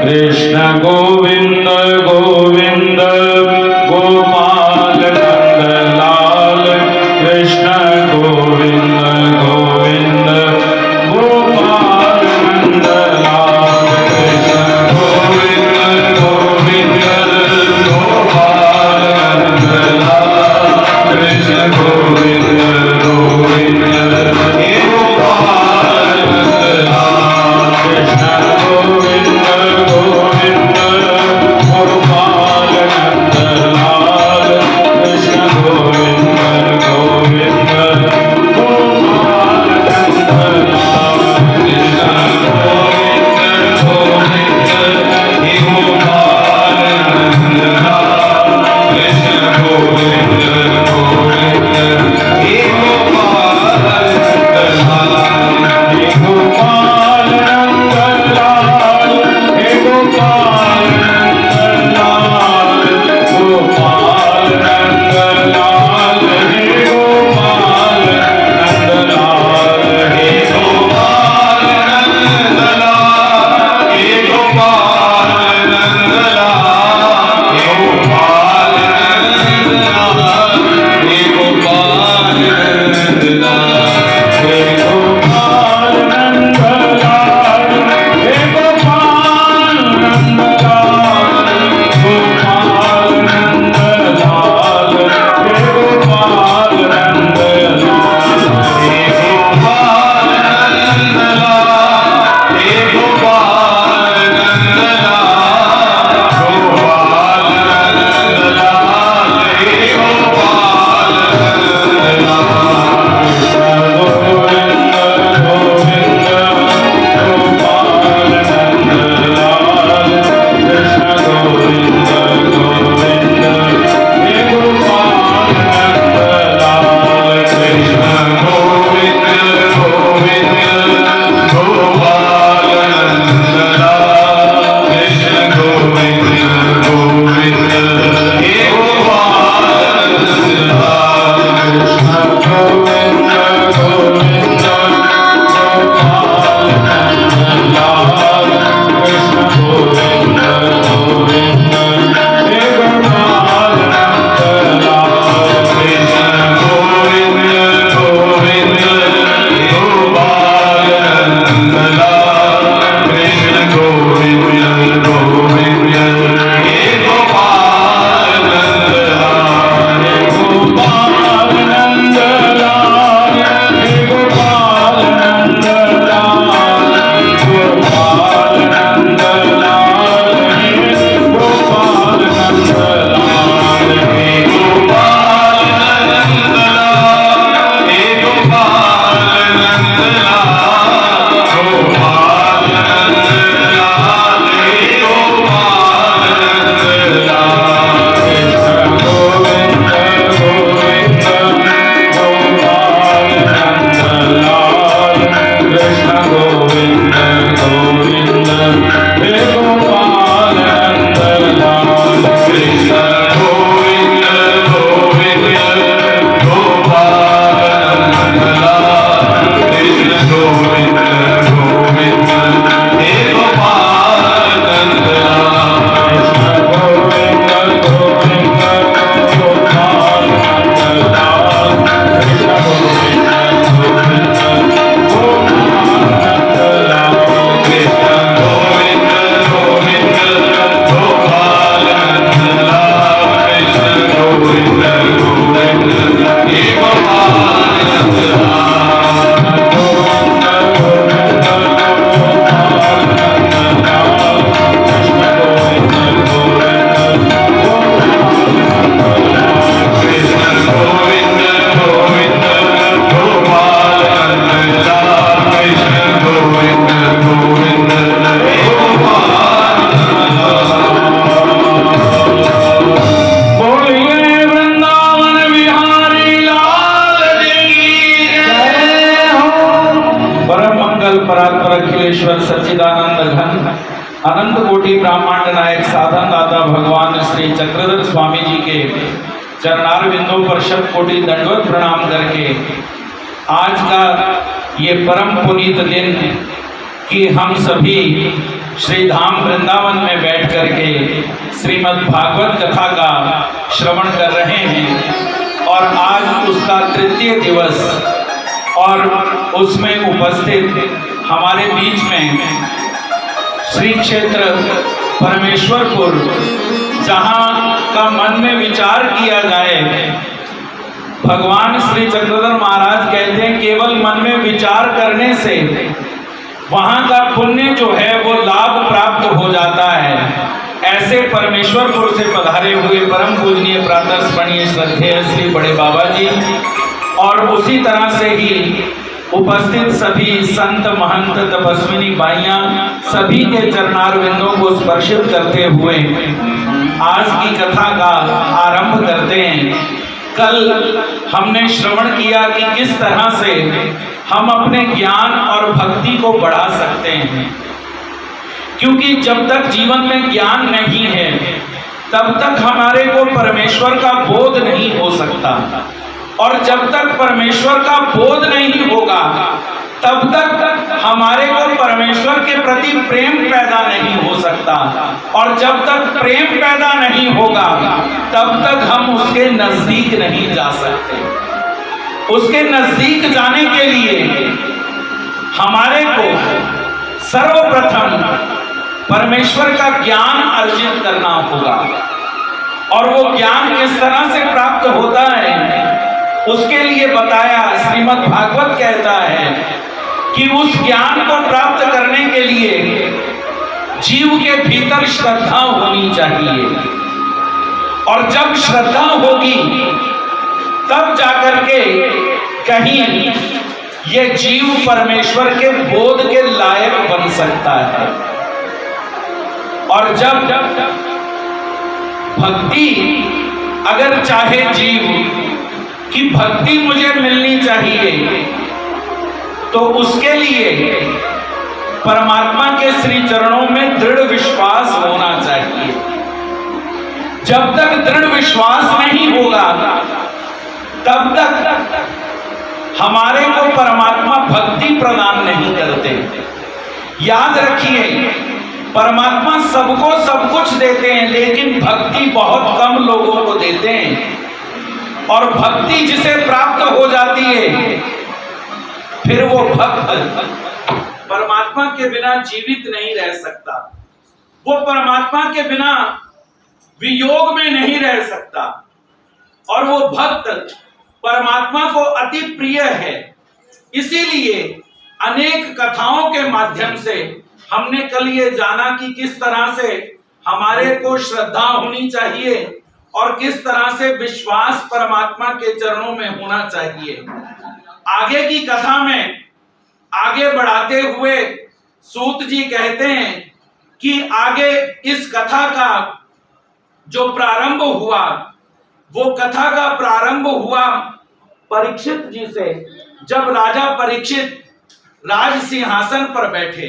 कृष्ण गोविंद गोविंद गोपाल नंद लाल कृष्ण गोविंद गोविंद गोपाल नंद लाल कृष्ण गोविंद गोविंद गोपाल नंद लाल कृष्ण गोविंद गोविंद हे गोपाल नंद लाल कृष्ण गोविंद गोविंद गोपाल नंद लाल कृष्ण गोविंद गोविंद गोपाल नंद लाल कृष्ण गोविंद गोविंद हे गोपाल नंद लाल कृष्ण गोविंद गोविंद हे गोपाल नंद लाल हे गोपाल नंद लाल हे गोपाल नंद लाल गोपाल नंद लाल हे गोपाल नंद लाल हे गोपाल नंद लाल हे गोपाल नंद लाल हे गोपाल नंद लाल हे गोपाल नंद लाल हे गोपाल नंद लाल हे गोपाल नंद लाल गोपाल नंद लाल हे गोपाल नंद लाल हे गोपाल नंद लाल हे गोपाल नंद लाल गोपाल नंद लाल हे गोपाल नंद लाल कृष्ण गोविंद गोविंद गोपाल नंद लाल कृष्ण गोविंद गोविंद हे गोपाल नंद लाल कृष्ण गोविंद गोविंद गोपाल नंद लाल कृष्ण गोविंद गोविंद हे गोपाल नंद लाल कृष्ण गोविंद गोविंद गोपाल नंद लाल कृष्ण गोविंद गोविंद हे गोपाल नंद लाल कृष्ण गोविंद गोविंद गोपाल नंद लाल कृष्ण गोविंद गोविंद हे गोपाल नंद लाल हे गोपाल नंद लाल हे गोपाल नंद लाल गोपाल नंद लाल हे गोपाल नंद लाल हे गोपाल नंद लाल हे गोपाल नंद लाल गोपाल नंद लाल हे गोपाल नंद लाल कृष्ण गोविंद गोविंद गोपाल नंद लाल कृष्ण गोविंद गोविंद हे गोपाल नंद लाल कृष्ण गोविंद गोविंद गोपाल नंद लाल कृष्ण गोविंद गोविंद हे गोपाल नंद लाल कृष्ण गोविंद गोविंद गोपाल नंद लाल कृष्ण गोविंद गोविंद गोपाल नंद लाल कृष्ण गोविंद गोविंद गोपाल नंद लाल कृष्ण गोविंद गोविंद हे गोपाल नंद लाल गोविंद गोविंद गोपाल नंद लाल कृष्ण गोविंद गोविंद गोपाल नंद लाल कृष्ण गोविंद गोविंद गोपाल नंद लाल कृष्ण गोविंद गोविंद हे गोपाल नंद लाल बोलिए वृंदावन बिहारी लाल की जय हो। परम मंगल परात्पर अखिलेश्वर सच्चिदानंद घन अनंत कोटि ब्रह्मांड नायक साधन दाता भगवान श्री चक्रधर स्वामी जी के चरणार बिंदों पर शत कोटि दंडवत प्रणाम करके आज का ये परम पुनीत दिन कि हम सभी श्री धाम वृंदावन में बैठ करके श्रीमद् भागवत कथा का श्रवण कर रहे हैं और आज उसका तृतीय दिवस और उसमें उपस्थित हमारे बीच में श्री क्षेत्र परमेश्वरपुर, जहाँ का मन में विचार किया जाए। भगवान श्री चक्रधर महाराज कहते हैं केवल मन में विचार करने से वहाँ का पुण्य जो है वो लाभ प्राप्त हो जाता है। ऐसे परमेश्वरपुर से पधारे हुए परम पूजनीय प्रातः स्मरणीय श्रद्धेय श्री बड़े बाबा जी और उसी तरह से ही उपस्थित सभी संत महंत तपस्विनी बाइयां सभी के चरणारविंदों को स्पर्शित करते हुए आज की कथा का आरंभ करते हैं। कल हमने श्रवण किया कि किस तरह से हम अपने ज्ञान और भक्ति को बढ़ा सकते हैं, क्योंकि जब तक जीवन में ज्ञान नहीं है तब तक हमारे को परमेश्वर का बोध नहीं हो सकता, और जब तक परमेश्वर का बोध नहीं होगा तब तक हमारे को परमेश्वर के प्रति प्रेम पैदा नहीं हो सकता, और जब तक प्रेम पैदा नहीं होगा तब तक हम उसके नजदीक नहीं जा सकते। उसके नजदीक जाने के लिए हमारे को सर्वप्रथम परमेश्वर का ज्ञान अर्जित करना होगा, और वो ज्ञान किस तरह से प्राप्त होता है उसके लिए बताया। श्रीमद् भागवत कहता है कि उस ज्ञान को प्राप्त करने के लिए जीव के भीतर श्रद्धा होनी चाहिए, और जब श्रद्धा होगी तब जाकर के कहीं ये जीव परमेश्वर के बोध के लायक बन सकता है। और जब भक्ति अगर चाहे जीव कि भक्ति मुझे मिलनी चाहिए, तो उसके लिए परमात्मा के श्री चरणों में दृढ़ विश्वास होना चाहिए। जब तक दृढ़ विश्वास नहीं होगा तब तक हमारे को परमात्मा भक्ति प्रदान नहीं करते। याद रखिए, परमात्मा सबको सब कुछ देते हैं, लेकिन भक्ति बहुत कम लोगों को देते हैं, और भक्ति जिसे प्राप्त हो जाती है फिर वो भक्त परमात्मा के बिना जीवित नहीं रह सकता, वो परमात्मा के बिना वियोग में नहीं रह सकता, और वो भक्त परमात्मा को अति प्रिय है। इसीलिए अनेक कथाओं के माध्यम से हमने कल ये जाना कि किस तरह से हमारे को श्रद्धा होनी चाहिए और किस तरह से विश्वास परमात्मा के चरणों में होना चाहिए। आगे की कथा में आगे बढ़ाते हुए सूत जी कहते हैं कि आगे इस कथा का जो प्रारंभ हुआ, वो कथा का प्रारंभ हुआ परीक्षित जी से। जब राजा परीक्षित राज सिंहासन पर बैठे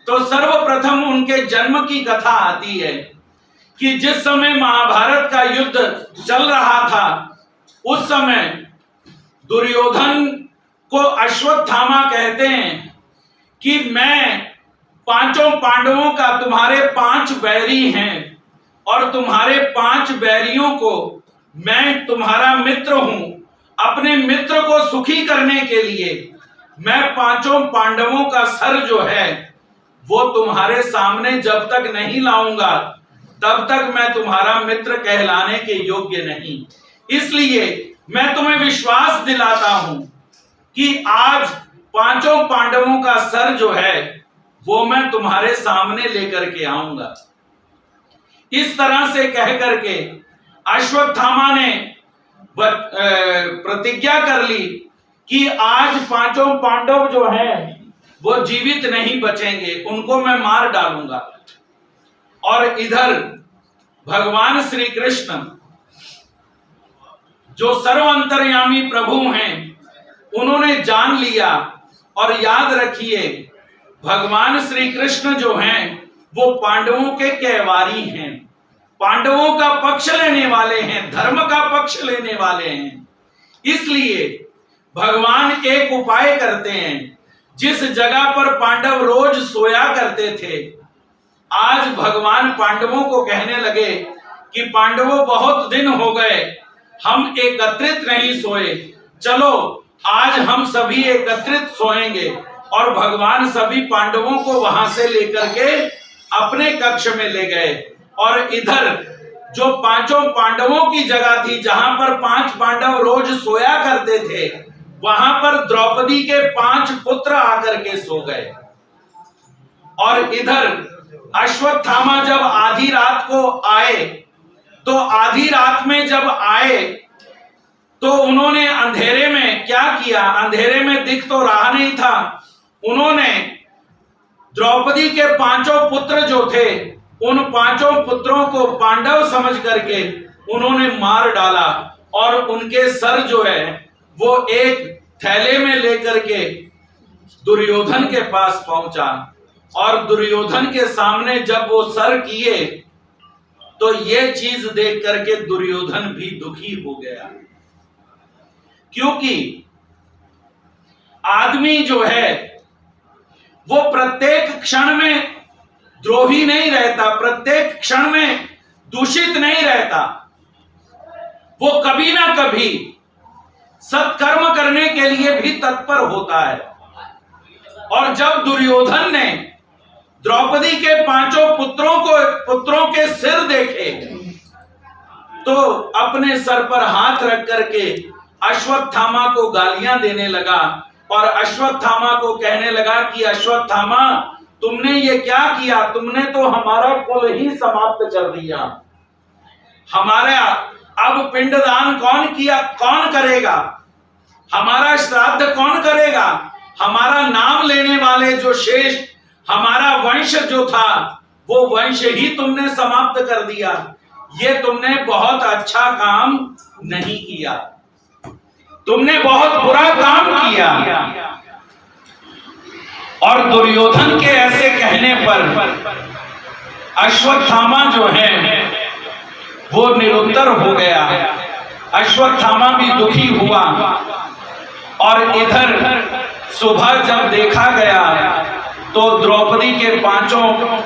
तो सर्वप्रथम उनके जन्म की कथा आती है कि जिस समय महाभारत का युद्ध चल रहा था उस समय दुर्योधन को अश्वत्थामा कहते हैं कि मैं पांचों पांडवों का तुम्हारे 5 बैरी हैं, और तुम्हारे 5 बैरियों को मैं तुम्हारा मित्र हूं। अपने मित्र को सुखी करने के लिए मैं 5 पांडवों का सर जो है वो तुम्हारे सामने जब तक नहीं लाऊंगा तब तक मैं तुम्हारा मित्र कहलाने के योग्य नहीं। इसलिए मैं तुम्हें विश्वास दिलाता हूं कि आज 5 पांडवों का सर जो है वो मैं तुम्हारे सामने लेकर के आऊंगा। इस तरह से कह करके अश्वत्थामा ने प्रतिज्ञा कर ली कि आज 5 पांडव जो हैं वो जीवित नहीं बचेंगे, उनको मैं मार डालूंगा। और इधर भगवान श्री कृष्ण जो सर्वअंतर्यामी प्रभु हैं उन्होंने जान लिया। और याद रखिए, भगवान श्री कृष्ण जो हैं वो पांडवों के कहवारी हैं, पांडवों का पक्ष लेने वाले हैं, धर्म का पक्ष लेने वाले हैं। इसलिए भगवान एक उपाय करते हैं। जिस जगह पर पांडव रोज सोया करते थे आज भगवान पांडवों को कहने लगे कि पांडवों, बहुत दिन हो गए हम एकत्रित नहीं सोए, चलो आज हम सभी एकत्रित सोएंगे। और भगवान सभी पांडवों को वहां से लेकर के अपने कक्ष में ले गए। और इधर जो पांचों पांडवों की जगह थी, जहां पर 5 पांडव रोज सोया करते थे, वहां पर द्रौपदी के 5 पुत्र आकर के सो गए। और इधर अश्वत्थामा जब आधी रात को आए, तो आधी रात में जब आए तो उन्होंने अंधेरे में क्या किया, अंधेरे में दिख तो रहा नहीं था, उन्होंने द्रौपदी के 5 पुत्र जो थे, उन 5 पुत्रों को पांडव समझ करके उन्होंने मार डाला। और उनके सर जो है वो एक थैले में लेकर के दुर्योधन के पास पहुंचा। और दुर्योधन के सामने जब वो सर किए तो ये चीज देख करके दुर्योधन भी दुखी हो गया, क्योंकि आदमी जो है वो प्रत्येक क्षण में द्रोही नहीं रहता, प्रत्येक क्षण में दूषित नहीं रहता, वो कभी ना कभी सत्कर्म करने के लिए भी तत्पर होता है। और जब दुर्योधन ने द्रौपदी के 5 पुत्रों के सिर देखे तो अपने सर पर हाथ रख करके अश्वत्थामा को गालियां देने लगा। और अश्वत्थामा को कहने लगा कि अश्वत्थामा, तुमने ये क्या किया, तुमने तो हमारा कुल ही समाप्त कर दिया, हमारा अब पिंडदान कौन करेगा, हमारा श्राद्ध कौन करेगा, हमारा नाम लेने वाले जो शेष हमारा वंश जो था वो वंश ही तुमने समाप्त कर दिया। ये तुमने बहुत अच्छा काम नहीं किया, तुमने बहुत बुरा काम किया। और दुर्योधन के ऐसे कहने पर अश्वत्थामा जो है वो निरुत्तर हो गया, अश्वत्थामा भी दुखी हुआ। और इधर सुबह जब देखा गया तो द्रौपदी के 5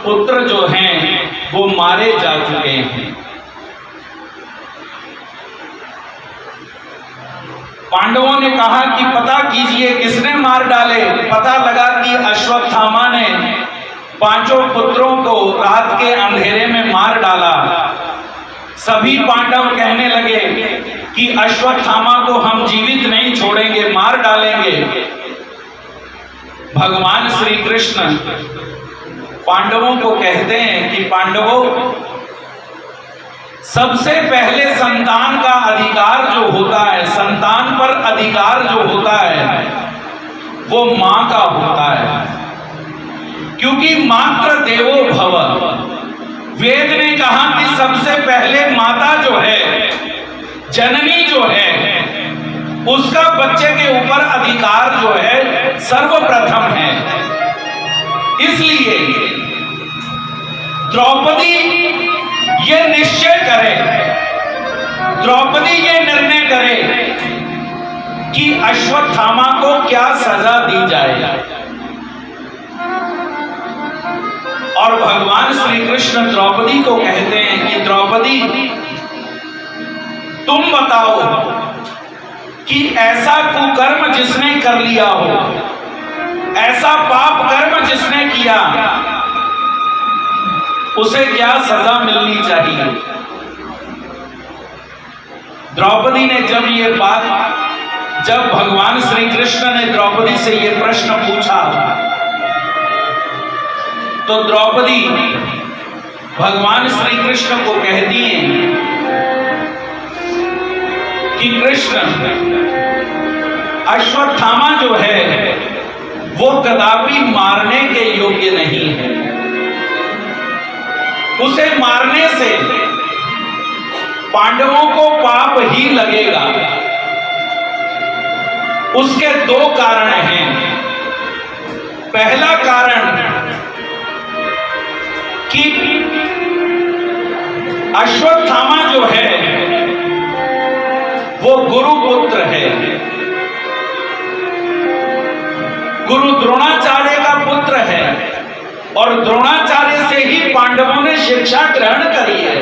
पुत्र जो हैं वो मारे जा चुके हैं। पांडवों ने कहा कि पता कीजिए किसने मार डाले। पता लगा कि अश्वत्थामा ने 5 पुत्रों को रात के अंधेरे में मार डाला। सभी पांडव कहने लगे कि अश्वत्थामा को हम जीवित नहीं छोड़ेंगे, मार डालेंगे। भगवान श्री कृष्ण पांडवों को कहते हैं कि पांडवों, सबसे पहले संतान का अधिकार जो होता है, संतान पर अधिकार जो होता है वो मां का होता है, क्योंकि मात्र देवो भव। वेद ने कहा कि सबसे पहले माता जो है, जननी जो है, उसका बच्चे के ऊपर अधिकार जो है सर्वप्रथम है। इसलिए द्रौपदी ये निश्चय करे, द्रौपदी ये निर्णय करे कि अश्वत्थामा को क्या सजा दी जाए। और भगवान श्री कृष्ण द्रौपदी को कहते हैं कि द्रौपदी, तुम बताओ कि ऐसा कुकर्म जिसने कर लिया हो, ऐसा पाप कर्म जिसने किया, उसे क्या सजा मिलनी चाहिए। द्रौपदी ने जब भगवान श्री कृष्ण ने द्रौपदी से यह प्रश्न पूछा तो द्रौपदी भगवान श्री कृष्ण को कहती है कि कृष्ण, अश्वत्थामा जो है वो कदापि मारने के योग्य नहीं है, उसे मारने से पांडवों को पाप ही लगेगा। उसके 2 कारण हैं। पहला कारण कि अश्वत्थामा जो है वो गुरुपुत्र है, गुरु द्रोणाचार्य का पुत्र है, और द्रोणाचार्य से ही पांडवों ने शिक्षा ग्रहण करी है।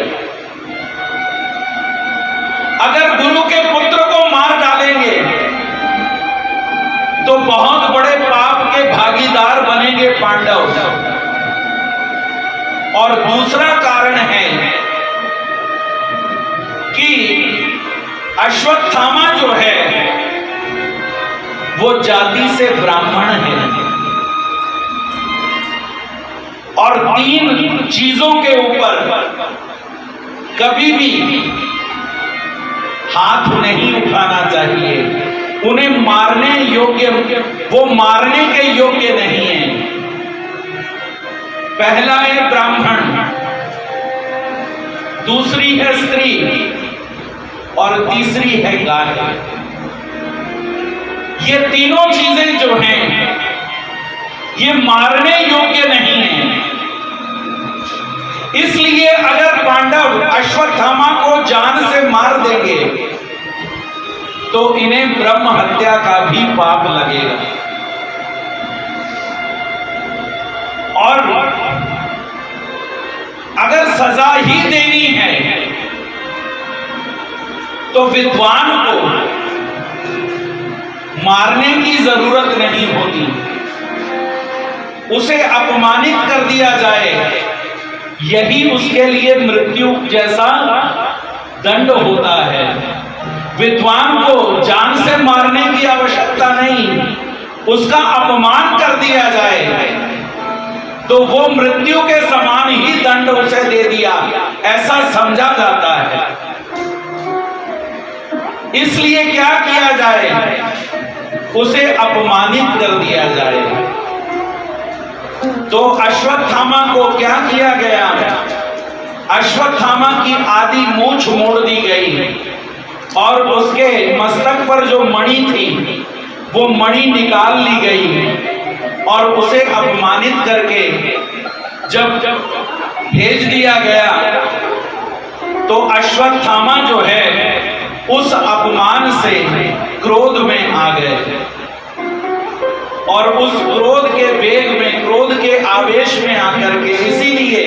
अगर गुरु के पुत्र को मार डालेंगे तो बहुत बड़े पाप के भागीदार बनेंगे पांडव। और दूसरा कारण है कि अश्वत्थामा जो है वो जाति से ब्राह्मण है और 3 चीजों के ऊपर कभी भी हाथ नहीं उठाना चाहिए। उन्हें मारने योग्य, वो मारने के योग्य नहीं है। पहला है ब्राह्मण, दूसरी है स्त्री और तीसरी है गाय। ये तीनों चीजें जो हैं ये मारने योग्य नहीं है। इसलिए अगर पांडव अश्वत्थामा को जान से मार देंगे तो इन्हें ब्रह्म हत्या का भी पाप लगेगा। और अगर सजा ही देनी है तो विद्वान को मारने की जरूरत नहीं होती, उसे अपमानित कर दिया जाए, यही उसके लिए मृत्यु जैसा दंड होता है। विद्वान को जान से मारने की आवश्यकता नहीं, उसका अपमान कर दिया जाए तो वो मृत्यु के समान ही दंड उसे दे दिया, ऐसा समझा जाता है। इसलिए क्या किया जाए, उसे अपमानित कर दिया जाए। तो अश्वत्थामा को क्या किया गया, अश्वत्थामा की आधी मूंछ मोड़ दी गई और उसके मस्तक पर जो मणि थी वो मणि निकाल ली गई और उसे अपमानित करके जब भेज दिया गया तो अश्वत्थामा जो है उस अपमान से क्रोध में आ गए और उस क्रोध के वेग में, क्रोध के आवेश में आकर के, इसीलिए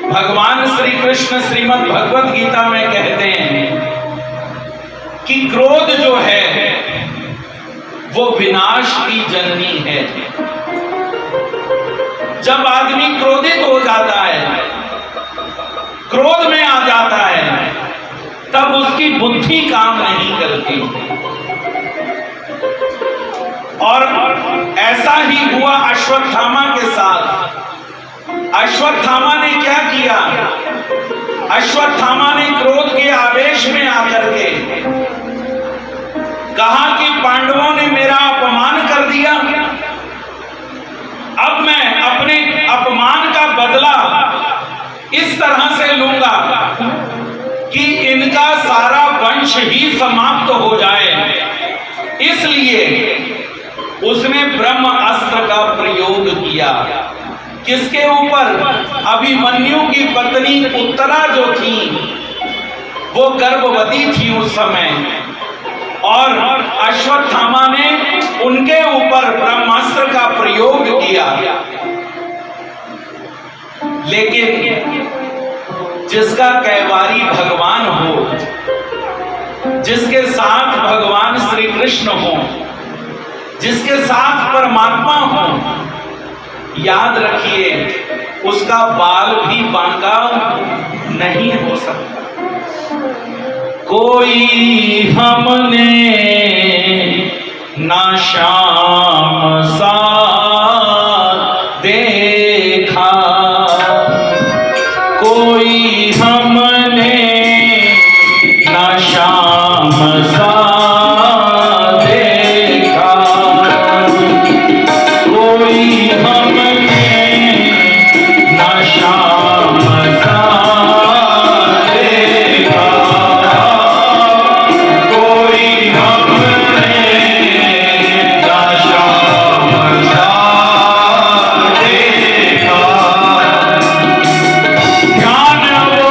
भगवान श्री कृष्ण श्रीमद् भगवत गीता में कहते हैं कि क्रोध जो है वो विनाश की जननी है। जब आदमी क्रोधित हो जाता है, क्रोध में आ जाता है, तब उसकी बुद्धि काम नहीं करती। और ऐसा ही हुआ अश्वत्थामा के साथ। अश्वत्थामा ने क्या किया, अश्वत्थामा ने क्रोध के आवेश में आकर के कहा कि पांडवों ने मेरा अपमान कर दिया, अब मैं अपने अपमान का बदला इस तरह से लूंगा कि इनका सारा वंश ही समाप्त हो जाए। इसलिए उसने ब्रह्म अस्त्र का प्रयोग किया। किसके ऊपर, अभिमन्यु की पत्नी उत्तरा जो थी वो गर्भवती थी उस समय, और अश्वत्थामा ने उनके ऊपर ब्रह्मास्त्र का प्रयोग किया। लेकिन जिसका कैवारी भगवान हो, जिसके साथ भगवान श्री कृष्ण हो, जिसके साथ परमात्मा हो, याद रखिए उसका बाल भी बांका नहीं हो सकता। कोई हमने ना शाम साथ देखा, कोई हमने ना शाम साथ देखा, कोई हमने ना शाम साथ देखा, कोई हमने ना शाम साथ देखा। ध्यान वो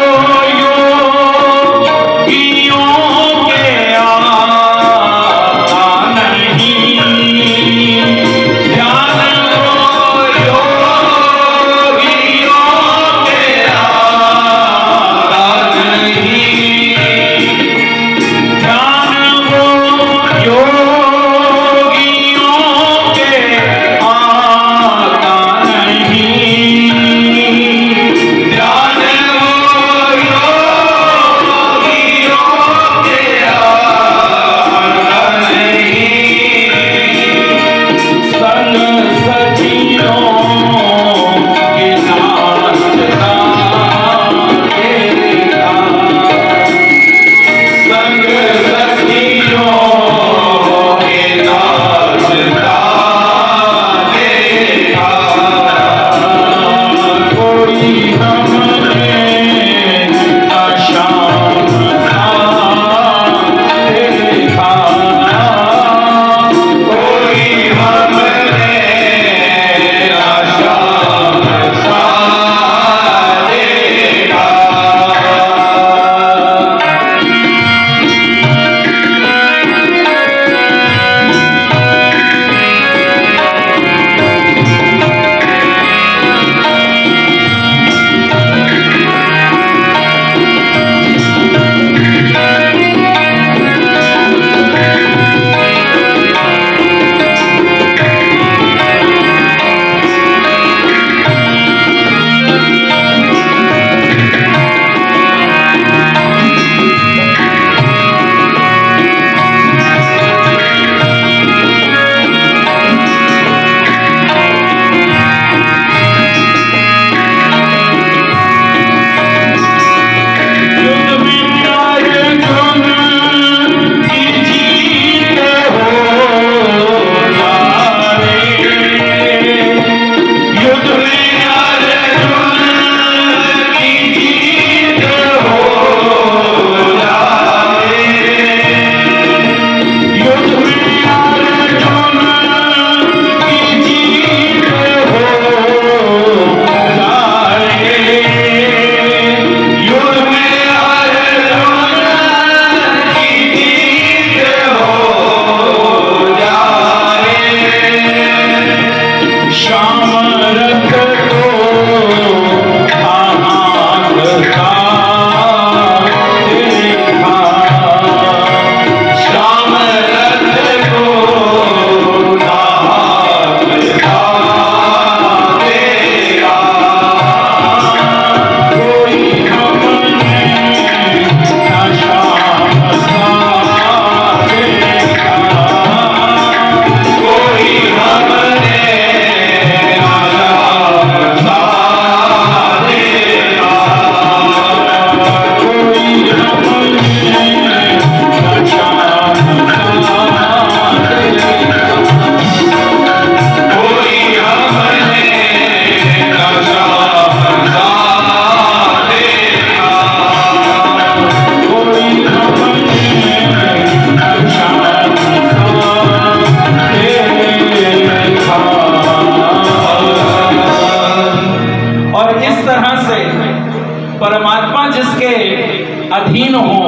अधीन हो,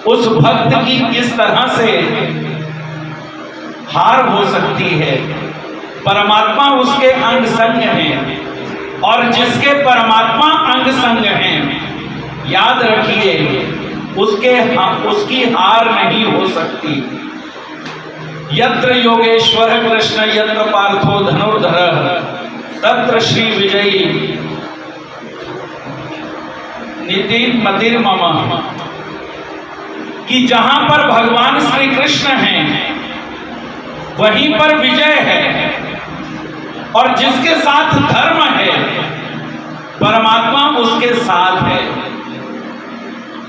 उस भक्त की किस तरह से हार हो सकती है। परमात्मा उसके अंग संग हैं, और जिसके परमात्मा अंग संग हैं, याद रखिए उसकी हार नहीं हो सकती। यत्र योगेश्वर कृष्ण यत्र पार्थो धनुर्धर तत्र श्री विजयी नीति मतिर मम, कि जहां पर भगवान श्री कृष्ण हैं वहीं पर विजय है, और जिसके साथ धर्म है परमात्मा उसके साथ है,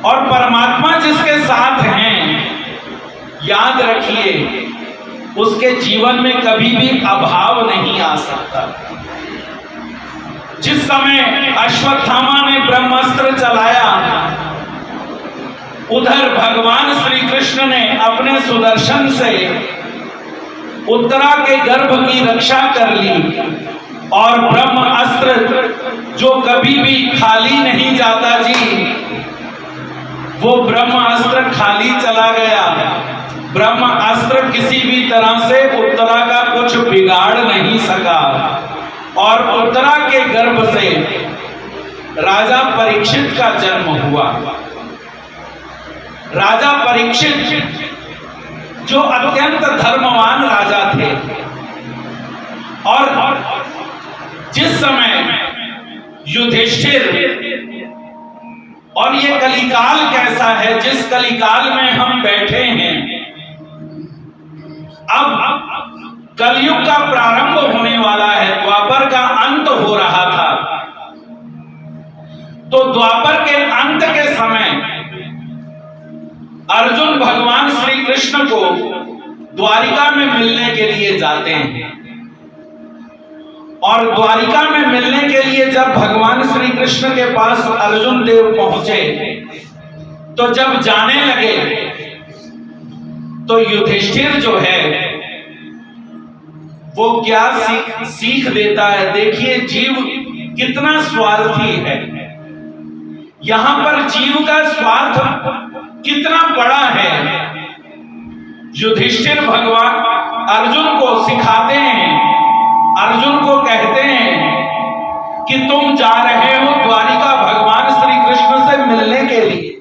और परमात्मा जिसके साथ हैं, याद रखिए उसके जीवन में कभी भी अभाव नहीं आ सकता। जिस समय अश्वत्थामा ने ब्रह्मास्त्र चलाया, उधर भगवान श्री कृष्ण ने अपने सुदर्शन से उत्तरा के गर्भ की रक्षा कर ली, और ब्रह्मास्त्र जो कभी भी खाली नहीं जाता जी, वो ब्रह्मास्त्र खाली चला गया। ब्रह्मास्त्र किसी भी तरह से उत्तरा का कुछ बिगाड़ नहीं सका, और उत्तरा के गर्भ से राजा परीक्षित का जन्म हुआ। राजा परीक्षित जो अत्यंत धर्मवान राजा थे, और जिस समय युधिष्ठिर, और ये कलिकाल कैसा है, जिस कलिकाल में हम बैठे हैं, अब कलयुग का प्रारंभ होने वाला है, द्वापर का अंत हो रहा था। तो द्वापर के अंत के समय अर्जुन भगवान श्री कृष्ण को द्वारिका में मिलने के लिए जाते हैं, और द्वारिका में मिलने के लिए जब भगवान श्री कृष्ण के पास अर्जुन देव पहुंचे, तो जब जाने लगे तो युधिष्ठिर जो है वो क्या सीख देता है। देखिए जीव कितना स्वार्थी है, यहां पर जीव का स्वार्थ कितना बड़ा है। युधिष्ठिर भगवान अर्जुन को सिखाते हैं, अर्जुन को कहते हैं कि तुम जा रहे हो द्वारिका भगवान श्री कृष्ण से मिलने के लिए,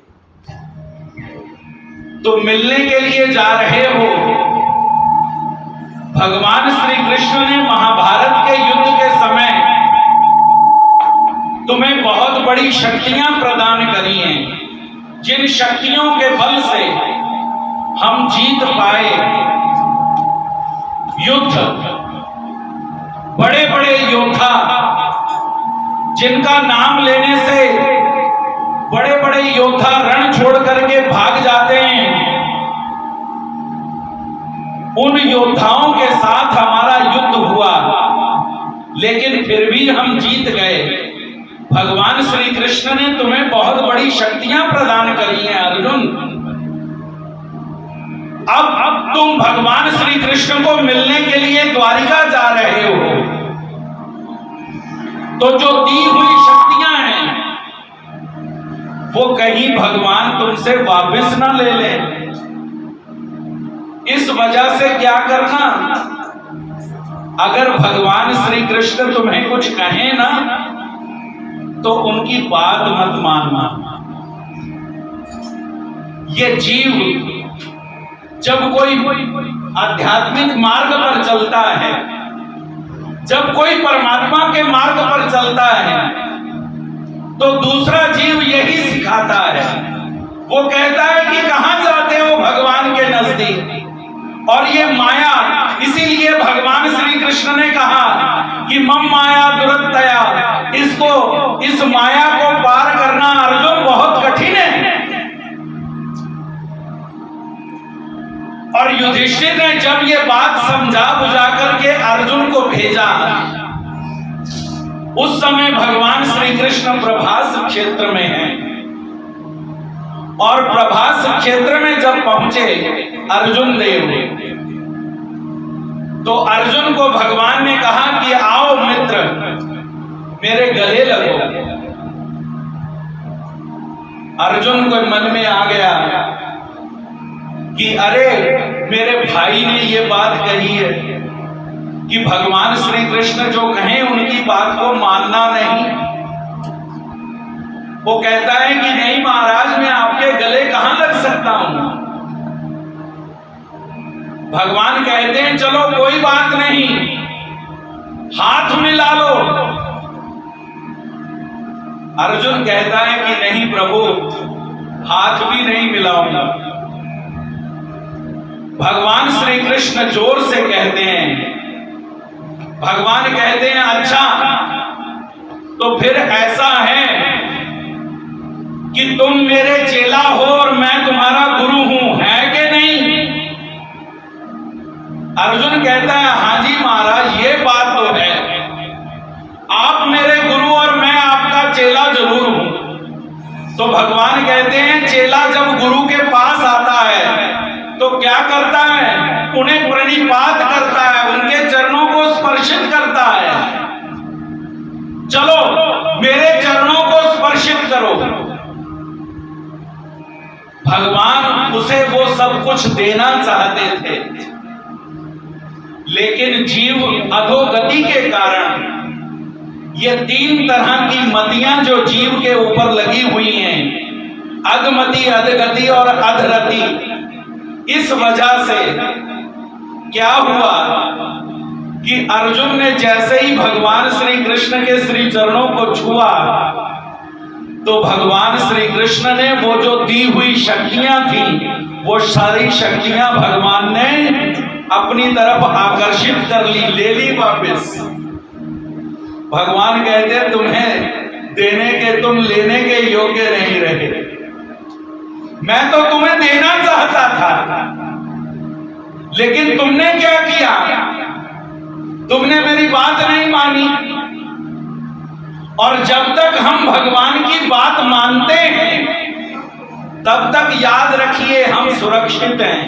तो मिलने के लिए जा रहे हो। भगवान श्री कृष्ण ने महाभारत के युद्ध के समय तुम्हें बहुत बड़ी शक्तियां प्रदान करी हैं, जिन शक्तियों के बल से हम जीत पाए युद्ध। बड़े बड़े योद्धा जिनका नाम लेने से बड़े बड़े योद्धा रण छोड़ करके भाग जाते हैं, उन योद्धाओं के साथ हमारा युद्ध हुआ, लेकिन फिर भी हम जीत गए। भगवान श्री कृष्ण ने तुम्हें बहुत बड़ी शक्तियां प्रदान करी हैं अर्जुन। अब तुम भगवान श्री कृष्ण को मिलने के लिए द्वारिका जा रहे हो, तो जो दी हुई शक्तियां हैं वो कहीं भगवान तुमसे वापस ना ले ले। इस वजह से क्या करना, अगर भगवान श्री कृष्ण तुम्हें कुछ कहें ना, तो उनकी बात मत मानना। ये जीव जब कोई आध्यात्मिक मार्ग पर चलता है, जब कोई परमात्मा के मार्ग पर चलता है, तो दूसरा जीव यही सिखाता है। वो कहता है कि कहां जाते हो भगवान के नजदीक, और ये माया, इसीलिए भगवान श्री कृष्ण ने कहा कि मम माया दुरत्तया, इस माया को पार करना अर्जुन बहुत कठिन है। और युधिष्ठिर ने जब ये बात समझा बुझा करके अर्जुन को भेजा, उस समय भगवान श्री कृष्ण प्रभास क्षेत्र में हैं, और प्रभास क्षेत्र में जब पहुंचे अर्जुन देव, तो अर्जुन को भगवान ने कहा कि आओ मित्र, मेरे गले लगो। अर्जुन को मन में आ गया कि अरे मेरे भाई ने ये बात कही है कि भगवान श्री कृष्ण जो कहें उनकी बात को मानना नहीं। वो कहता है कि नहीं महाराज, मैं आपके गले कहां लग सकता हूं। भगवान कहते हैं चलो कोई बात नहीं, हाथ मिला लो। अर्जुन कहता है कि नहीं प्रभु, हाथ भी नहीं मिलाऊंगा। भगवान श्री कृष्ण जोर से कहते हैं, भगवान कहते हैं अच्छा तो फिर ऐसा है कि तुम मेरे चेला हो और मैं तुम्हारा गुरु हूं, है कि नहीं? अर्जुन कहता है हाँ जी महाराज, ये बात तो है, आप मेरे गुरु और मैं आपका चेला जरूर हूं। तो भगवान कहते हैं चेला जब गुरु के पास आता है तो क्या करता है? उन्हें प्रणिपात करता है, उनके चरणों को स्पर्शित करता है। चलो मेरे चरणों को स्पर्शित करो। भगवान उसे वो सब कुछ देना चाहते थे, लेकिन जीव अधोगति के कारण ये 3 तरह की मतियां जो जीव के ऊपर लगी हुई हैं, अधमति, अधगति और अधरति, इस वजह से क्या हुआ कि अर्जुन ने जैसे ही भगवान श्री कृष्ण के श्री चरणों को छुआ तो भगवान श्री कृष्ण ने वो जो दी हुई शक्तियां थी, वो सारी शक्तियां भगवान ने अपनी तरफ आकर्षित कर ली, ले ली वापस। भगवान कहते हैं तुम्हें देने के तुम लेने के योग्य नहीं रहे, मैं तो तुम्हें देना चाहता था, लेकिन तुमने क्या किया? तुमने मेरी बात नहीं मानी। और जब तक हम भगवान की बात मानते हैं तब तक याद रखिए हम सुरक्षित हैं।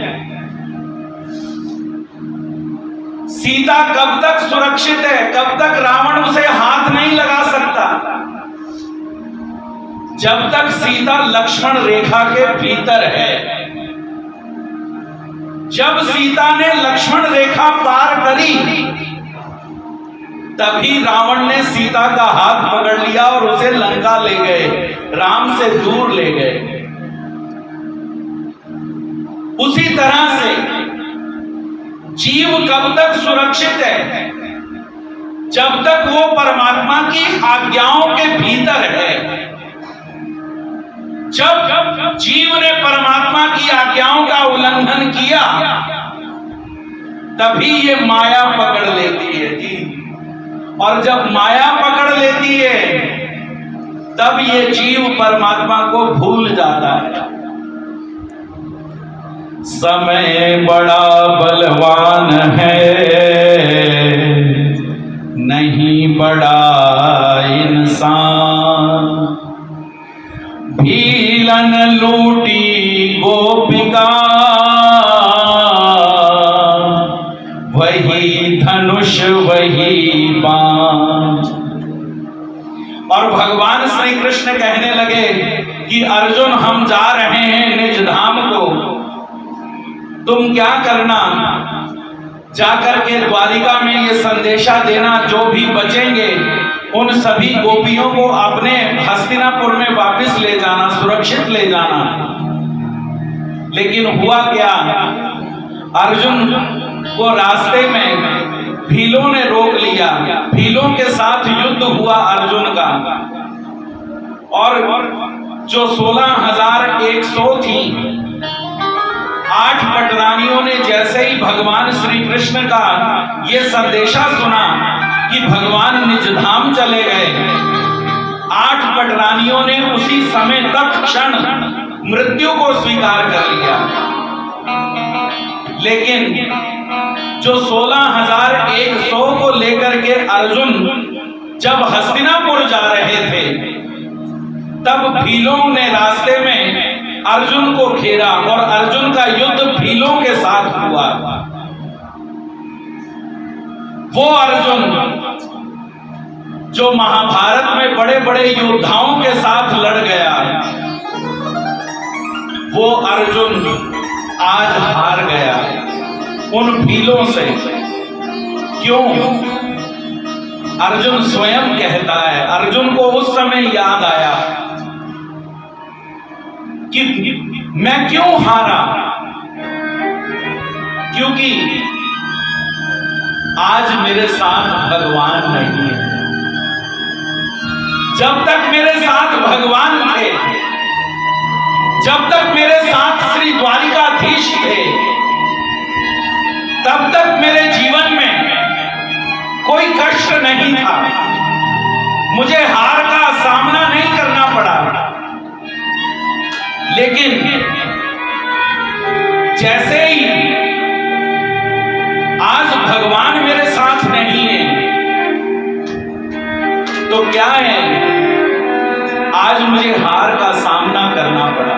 सीता कब तक सुरक्षित है? कब तक रावण उसे हाथ नहीं लगा सकता? जब तक सीता लक्ष्मण रेखा के भीतर है। जब सीता ने लक्ष्मण रेखा पार करी तभी रावण ने सीता का हाथ पकड़ लिया और उसे लंका ले गए, राम से दूर ले गए। उसी तरह से जीव कब तक सुरक्षित है? जब तक वो परमात्मा की आज्ञाओं के भीतर है। जब जीव ने परमात्मा की आज्ञाओं का उल्लंघन किया तभी ये माया पकड़ लेती है जी। और जब माया पकड़ लेती है तब ये जीव परमात्मा को भूल जाता है। समय बड़ा बलवान है, नहीं बड़ा इंसान। भीलन लूटी गोपिका, वही धनुष वही बाण। और भगवान श्री कृष्ण कहने लगे कि अर्जुन हम जा रहे हैं निज धाम को, तुम क्या करना, जाकर के द्वारिका में ये संदेशा देना, जो भी बचेंगे उन सभी गोपियों को अपने हस्तिनापुर में वापस ले जाना, सुरक्षित ले जाना। लेकिन हुआ क्या, अर्जुन को रास्ते में भीलों ने रोक लिया। भीलों के साथ युद्ध हुआ अर्जुन का, और जो 16,100 थी, 8 पटरानियों ने जैसे ही भगवान श्री कृष्ण का ये संदेशा सुना कि भगवान निज धाम चले गए, 8 पटरानियों ने उसी समय तक क्षण मृत्यु को स्वीकार कर लिया। लेकिन जो 16,100 को लेकर के अर्जुन जब हस्तिनापुर जा रहे थे तब भीलों ने रास्ते में अर्जुन को घेरा और अर्जुन का युद्ध भीलों के साथ हुआ। वो अर्जुन जो महाभारत में बड़े बड़े योद्धाओं के साथ लड़ गया, वो अर्जुन आज हार गया उन भीलों से। क्यों? अर्जुन स्वयं कहता है, अर्जुन को उस समय याद आया कि मैं क्यों हारा, क्योंकि आज मेरे साथ भगवान नहीं है। जब तक मेरे साथ भगवान थे, जब तक मेरे साथ श्री द्वारिकाधीश थे, तब तक मेरे जीवन में कोई कष्ट नहीं था, मुझे हार का सामना नहीं करना पड़ा। लेकिन जैसे ही आज भगवान मेरे साथ नहीं है, तो क्या है, आज मुझे हार का सामना करना पड़ा।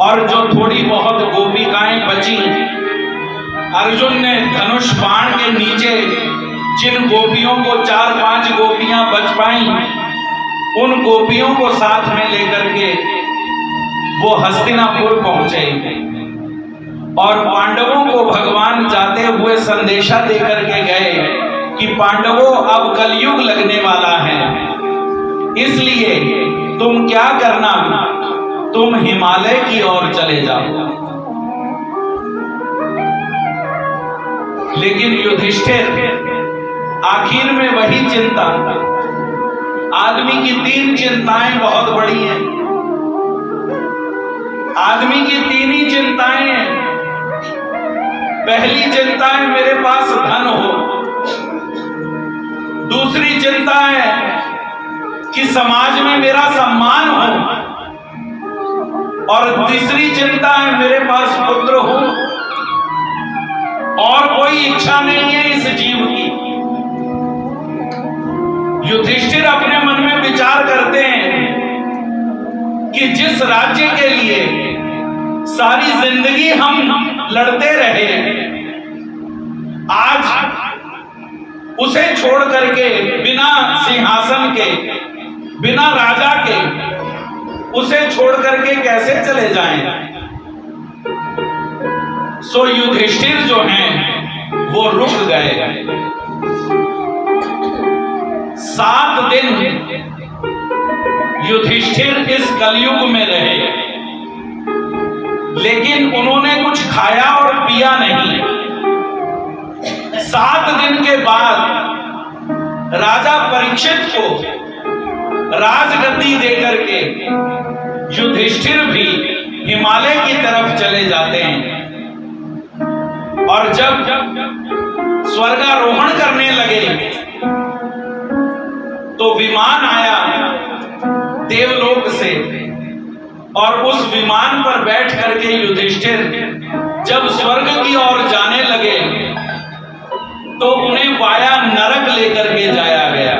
और जो थोड़ी बहुत गोपिकाएं बची, अर्जुन ने धनुष बाण के नीचे जिन गोपियों को 4-5 गोपियां बच पाई, उन गोपियों को साथ में लेकर के वो हस्तिनापुर पहुंचे और पांडवों को भगवान जाते हुए संदेशा देकर के गए कि पांडवों, अब कलयुग लगने वाला है, इसलिए तुम क्या करना, तुम हिमालय की ओर चले जाओ। लेकिन युधिष्ठिर आखिर में वही चिंता, आदमी की 3 चिंताएं बहुत बड़ी हैं। आदमी की 3 ही चिंताएं हैं। पहली चिंता है मेरे पास धन हो, दूसरी चिंता है कि समाज में मेरा सम्मान हो, और तीसरी चिंता है मेरे पास पुत्र हो। और कोई इच्छा नहीं है इस जीव की। युधिष्ठिर अपने मन में विचार करते हैं कि जिस राज्य के लिए सारी जिंदगी हम लड़ते रहे, आज उसे छोड़ करके, बिना सिंहासन के, बिना राजा के, उसे छोड़ करके कैसे चले जाएं? सो युधिष्ठिर जो हैं वो रुक गए। 7 दिन युधिष्ठिर इस कलयुग में रहे, लेकिन उन्होंने कुछ खाया और पिया नहीं। 7 दिन के बाद राजा परीक्षित को राजगद्दी देकर के युधिष्ठिर भी हिमालय की तरफ चले जाते हैं। और जब स्वर्गारोहण करने लगे तो विमान आया देवलोक से, और उस विमान पर बैठ करके युधिष्ठिर जब स्वर्ग की ओर जाने लगे तो उन्हें वाया नरक लेकर के जाया गया।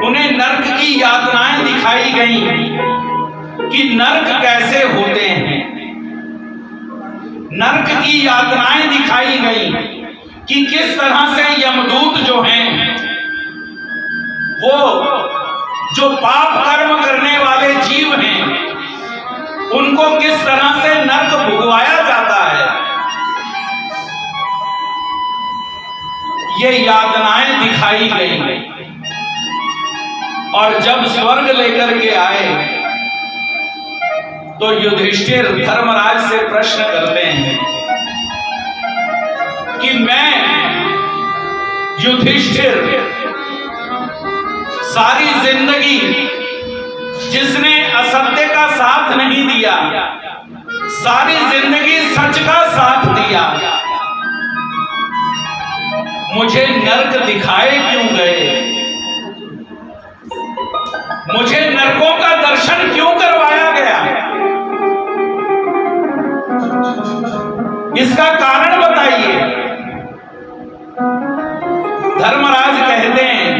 उन्हें नरक की यातनाएं दिखाई गई कि नरक कैसे होते हैं। नरक की यातनाएं दिखाई गई कि किस तरह से यमदूत जो हैं, वो जो पाप कर्म करने वाले जीव हैं, उनको किस तरह से नरक भुगवाया जाता है। ये यातनाएं दिखाई गई। और जब स्वर्ग लेकर के आए तो युधिष्ठिर धर्मराज से प्रश्न करते हैं कि मैं युधिष्ठिर सारी जिंदगी जिसने असत्य का साथ नहीं दिया, सारी जिंदगी सच का साथ दिया, मुझे नरक दिखाए क्यों गए? मुझे नरकों का दर्शन क्यों करवाया गया? इसका कारण बताइए। धर्मराज कहते हैं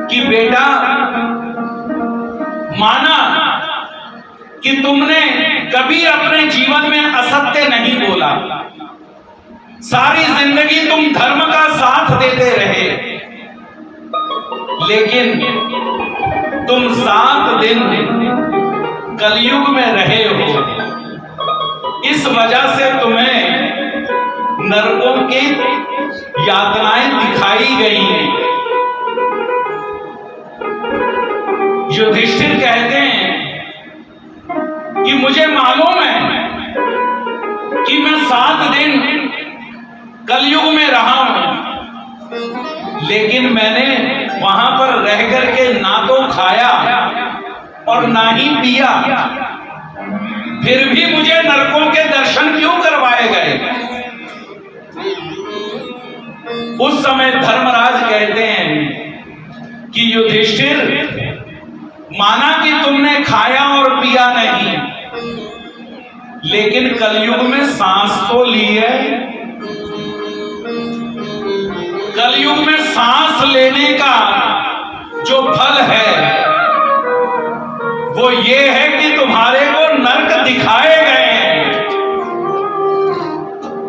कि बेटा, माना कि तुमने कभी अपने जीवन में असत्य नहीं बोला, सारी जिंदगी तुम धर्म का साथ देते रहे, लेकिन तुम 7 दिन कलयुग में रहे हो, इस वजह से तुम्हें नरकों की यातनाएं दिखाई गई हैं। युधिष्ठिर कहते हैं कि मुझे मालूम है कि मैं 7 दिन कलयुग में रहा हूं, लेकिन मैंने वहां पर रह करके ना तो खाया और ना ही पिया, फिर भी मुझे नरकों के दर्शन क्यों करवाए गए? उस समय धर्मराज कहते हैं कि युधिष्ठिर, माना कि तुमने खाया और पिया नहीं, लेकिन कलयुग में सांस तो ली है। कलयुग में सांस लेने का जो फल है वो ये है कि तुम्हारे को नरक दिखाए गए हैं।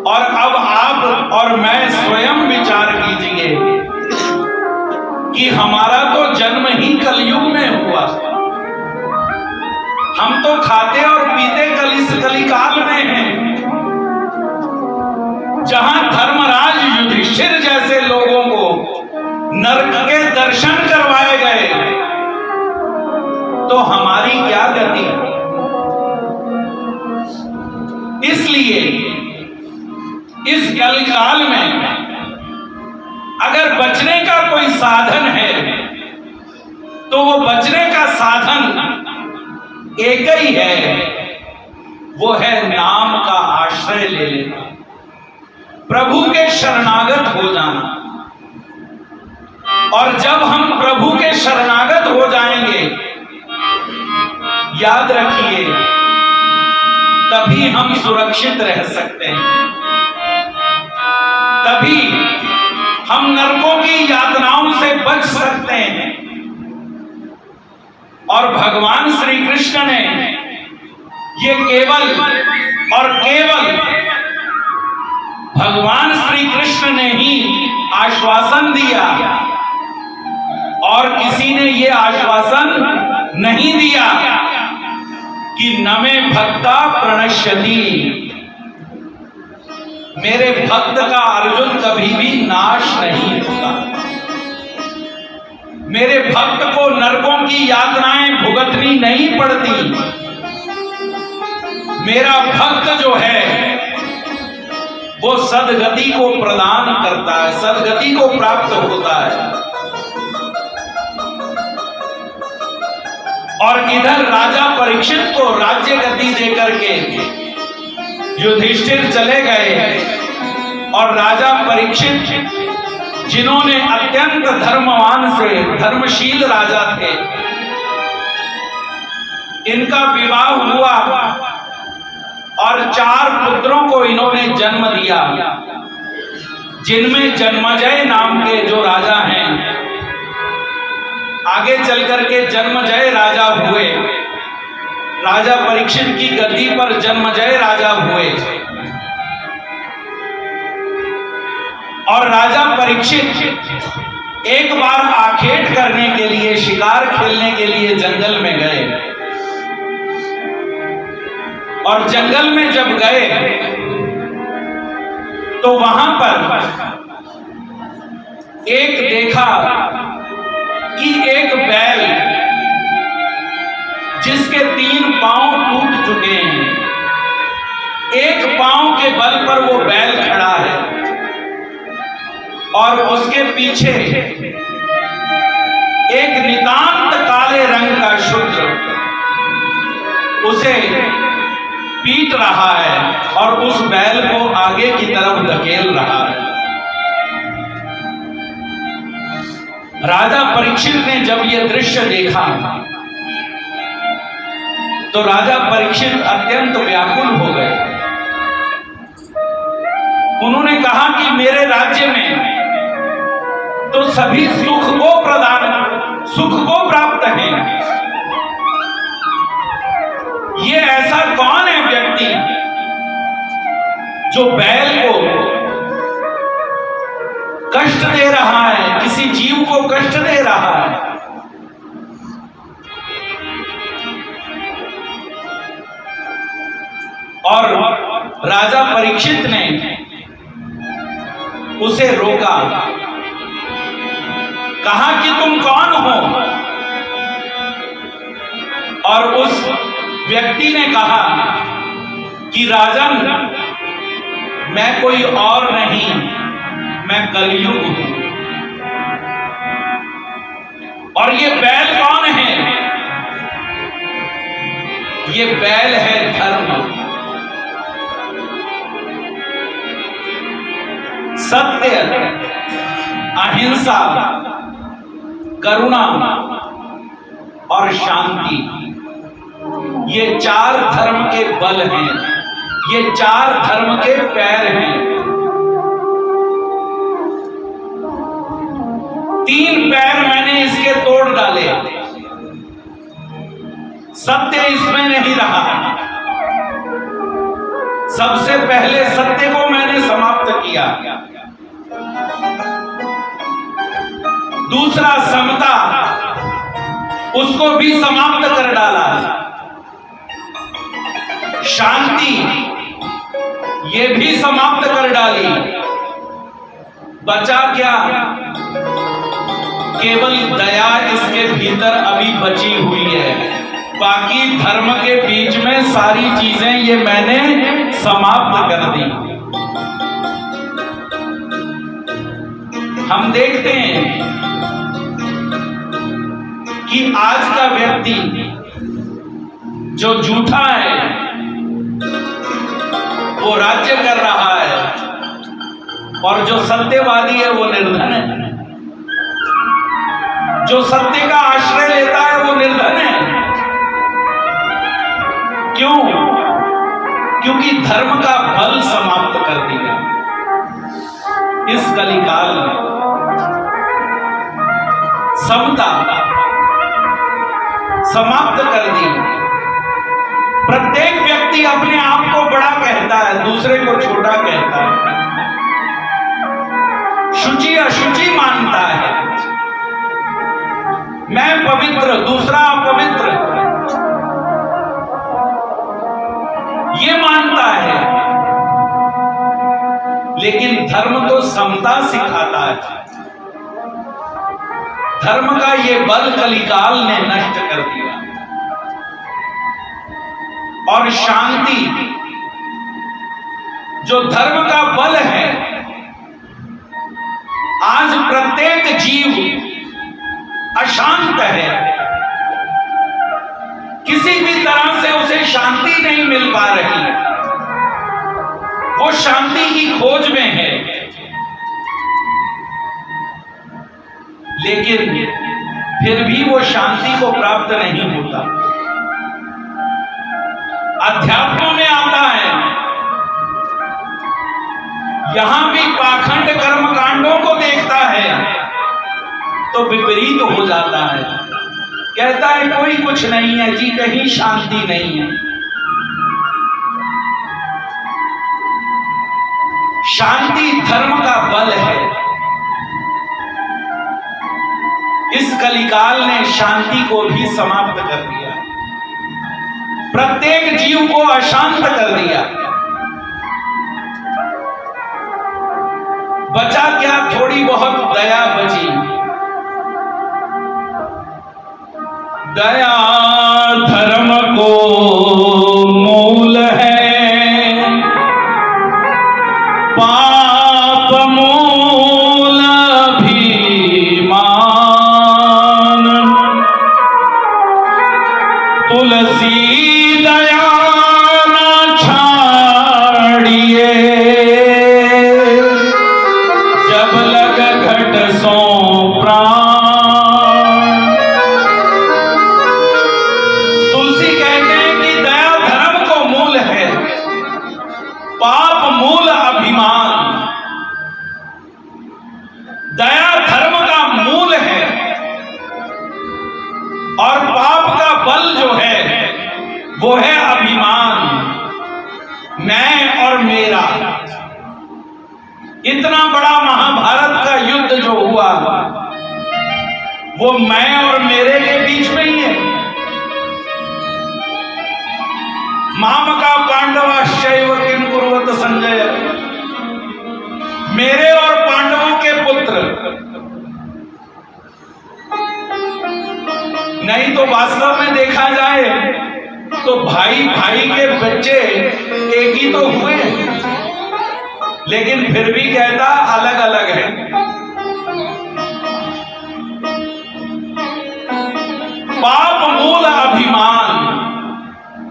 और अब आप और मैं स्वयं विचार कीजिए कि हमारा तो जन्म ही कलयुग में हुआ। हम तो खाते और पीते कलिकाल में हैं, जहां धर्मराज युधिष्ठिर जैसे लोगों को नरक के दर्शन करवाए गए, तो हमारी क्या गति? इसलिए इस कलिकाल में अगर बचने का कोई साधन है तो वो बचने का साधन एक ही है, वो है नाम का आश्रय ले लेना, प्रभु के शरणागत हो जाना। और जब हम प्रभु के शरणागत हो जाएंगे, याद रखिए, तभी हम सुरक्षित रह सकते हैं, तभी हम नरकों की यातनाओं से बच सकते हैं। और भगवान श्री कृष्ण ने ये केवल और केवल भगवान श्री कृष्ण ने ही आश्वासन दिया, और किसी ने ये आश्वासन नहीं दिया कि न मे भक्ता प्रणश्यति, मेरे भक्त का अर्जुन कभी भी नाश नहीं होता। मेरे भक्त को नरकों की यातनाएं भुगतनी नहीं पड़ती। मेरा भक्त जो है वो सदगति को प्रदान करता है, सदगति को प्राप्त होता है। और इधर राजा परीक्षित को राज्य गति देकर के युधिष्ठिर चले गए, और राजा परीक्षित जिन्होंने अत्यंत धर्मवान से धर्मशील राजा थे, इनका विवाह हुआ और 4 पुत्रों को इन्होंने जन्म दिया, जिनमें जन्मजय नाम के जो राजा हैं, आगे चलकर के जन्मजय राजा हुए। राजा परीक्षित की गद्दी पर जन्मजय राजा हुए, और राजा परीक्षित एक बार आखेट करने के लिए, शिकार खेलने के लिए जंगल में गए। और जंगल में जब गए तो वहां पर एक देखा कि एक बैल जिसके 3 पांव टूट चुके हैं, एक पांव के बल पर वो बैल खड़ा है, और उसके पीछे एक नितांत काले रंग का शूद्र उसे पीट रहा है और उस बैल को आगे की तरफ धकेल रहा है। राजा परीक्षित ने जब यह दृश्य देखा तो राजा परीक्षित अत्यंत व्याकुल हो गए। उन्होंने कहा कि मेरे राज्य में तो सभी सुख को प्राप्त है, ये ऐसा कौन है व्यक्ति जो बैल को कष्ट दे रहा है, किसी जीव को कष्ट दे रहा है? राजा परीक्षित ने उसे रोका, कहा कि तुम कौन हो? और उस व्यक्ति ने कहा कि राजन, मैं कोई और नहीं, मैं कलयुग हूं। और ये बैल कौन है? ये बैल है धर्म, सत्य, अहिंसा, करुणा और शांति। ये 4 धर्म के बल हैं, ये 4 धर्म के पैर हैं। 3 पैर मैंने इसके तोड़ डाले, सत्य इसमें नहीं रहा। सबसे पहले सत्य को मैंने समाप्त किया। दूसरा समता, उसको भी समाप्त कर डाला। शांति, ये भी समाप्त कर डाली। बचा क्या? केवल दया इसके भीतर अभी बची हुई है। बाकी धर्म के बीच में सारी चीजें ये मैंने समाप्त कर दी। हम देखते हैं कि आज का व्यक्ति जो झूठा है वो राज्य कर रहा है, और जो सत्यवादी है वो निर्धन है। जो सत्य का आश्रय लेता है वो निर्धन है। क्यों? क्योंकि धर्म का बल समाप्त कर दिया इस कलिकाल में। समता समाप्त कर दी। प्रत्येक व्यक्ति अपने आप को बड़ा कहता है, दूसरे को छोटा कहता है। शुचि अशुचि मानता है। मैं पवित्र, दूसरा अपवित्र, ये मानता है। लेकिन धर्म तो समता सिखाता है। धर्म का ये बल कलिकाल ने नष्ट कर दिया। और शांति, जो धर्म का बल है, आज प्रत्येक जीव अशांत है। किसी भी तरह से उसे शांति नहीं मिल पा रही। वो शांति की खोज में है, लेकिन फिर भी वो शांति को प्राप्त नहीं होता। अध्यात्म में आता है, यहां भी पाखंड कर्म कांडों को देखता है तो विपरीत हो जाता है। कहता है कोई कुछ नहीं है जी, कहीं शांति नहीं है। शांति धर्म का बल है। इस कलिकाल ने शांति को भी समाप्त कर दिया। प्रत्येक जीव को अशांत कर दिया। बचा क्या? थोड़ी बहुत दया बची। दया धर्म को मूल है, पाप मूल अभिमान। तुलसी दया न छाड़िए, जब लग घट सो प्राण। तुलसी कहते हैं कि दया धर्म को मूल है, पाप मूल अभिमान। दया धर्म का मूल है, और पाप का बल जो है वो है अभिमान, मैं और मेरा। इतना बड़ा महाभारत का युद्ध जो हुआ वो मैं और मेरे के बीच में ही है। मामका पांडवाश्चैव किम कुर्वत संजय। मेरे और पांडवों के पुत्र, नहीं तो वास्तव में देखा जाए तो भाई भाई के बच्चे एक ही तो हुए, लेकिन फिर भी कहता अलग अलग है। पाप मूल अभिमान,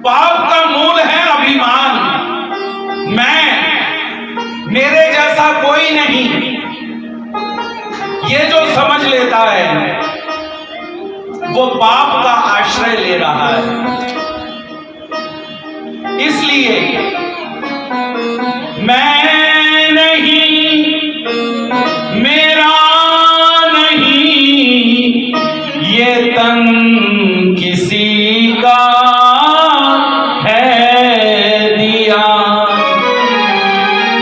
पाप का मूल है अभिमान। मेरे जैसा कोई नहीं, ये जो समझ लेता है वो पाप का आश्रय ले रहा है। इसलिए मैं नहीं, मेरा नहीं, ये तन किसी का है दिया।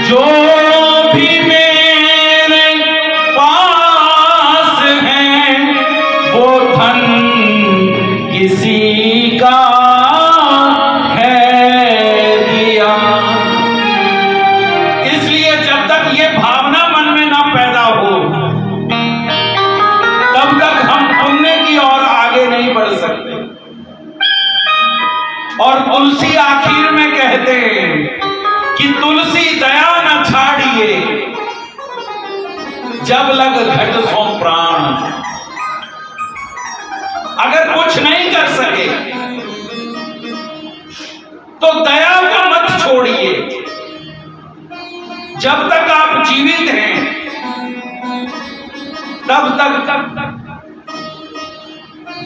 जो भी मेरे पास है वो धन किसी का है दिया। इसलिए जब तक ये भावना मन में ना पैदा हो तब तक हम पुण्य की ओर आगे नहीं बढ़ सकते। और तुलसी आखिर में कहते हैं कि तुलसी दया न छाड़िए, जब लग घट सो प्राण। अगर कुछ नहीं कर सके तो दया को मत छोड़िए। जब तक आप जीवित हैं तब तक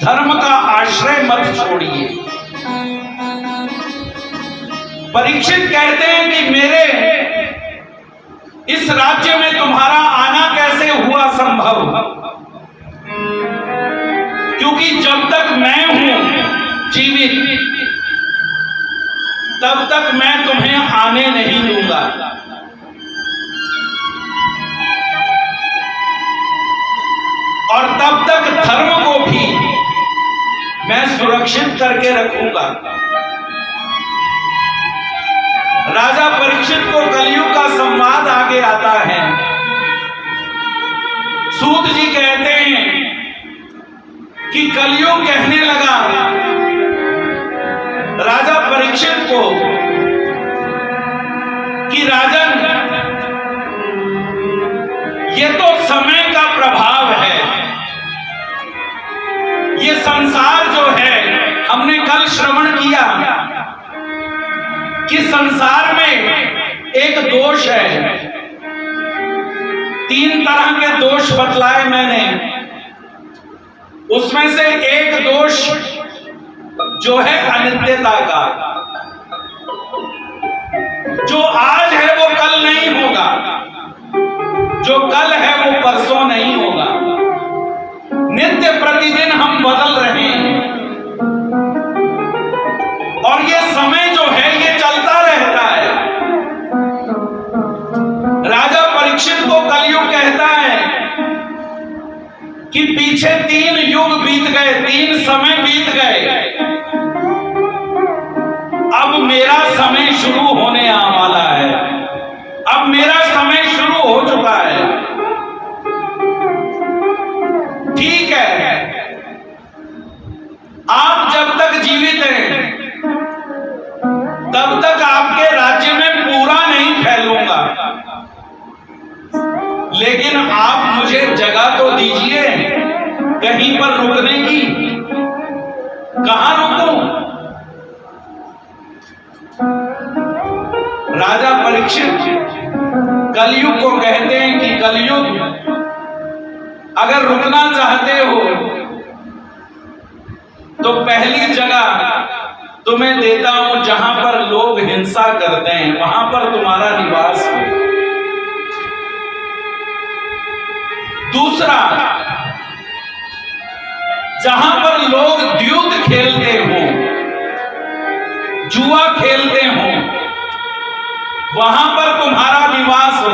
धर्म का आश्रय मत छोड़िए। परीक्षित कहते हैं कि मेरे इस राज्य में तुम्हारा आना कैसे हुआ संभव, क्योंकि जब तक मैं हूं जीवित तब तक मैं तुम्हें आने नहीं दूंगा। और तब तक धर्म को भी मैं सुरक्षित करके रखूंगा। राजा परीक्षित को कलयुग का संवाद आगे आता है। सूत जी कहते हैं कि कलयुग कहने लगा राजा परीक्षित को कि राजन, ये तो समय का प्रभाव है। ये संसार जो है, हमने कल श्रवण किया कि संसार में एक दोष है। 3 तरह के दोष बतलाए मैंने। उसमें से एक दोष जो है अनित्यता का। जो आज है वो कल नहीं होगा, जो कल है वो परसों नहीं होगा। नित्य प्रतिदिन हम बदल रहे हैं और ये समय जो है ये चलता रहता है। राजा परीक्षित को कलयुग कहता है कि पीछे 3 युग बीत गए, 3 समय बीत गए, अब मेरा समय शुरू होने वाला है। अब मेरा समय शुरू हो चुका है। ठीक है, आप जब तक जीवित हैं तब तक आपके राज्य में पूरा नहीं फैलूंगा, लेकिन आप मुझे जगह तो दीजिए कहीं पर रुकने की। कहां रुकूं? राजा परीक्षित कलयुग को कहते हैं कि कलयुग, अगर रुकना चाहते हो तो पहली जगह तुम्हें देता हूं जहां पर लोग हिंसा करते हैं, वहां पर तुम्हारा निवास हो। दूसरा, जहां पर लोग द्यूत खेलते हो, जुआ खेलते हो, वहां पर तुम्हारा निवास हो।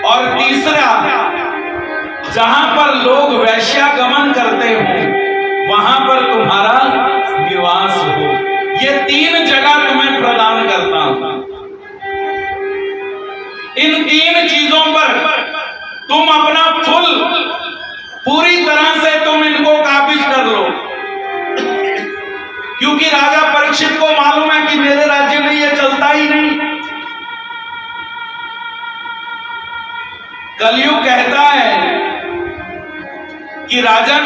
और तीसरा, जहां पर लोग वैश्यागमन करते हो, वहां पर तुम्हारा निवास हो। ये 3 जगह तुम्हें प्रदान करता हूं। इन 3 चीजों पर तुम अपना फुल पूरी तरह से तुम इनको काबिज कर लो, क्योंकि राजा परीक्षित को मालूम है कि मेरे राज्य में ये चलता ही नहीं। कलयुग कहता है कि राजन,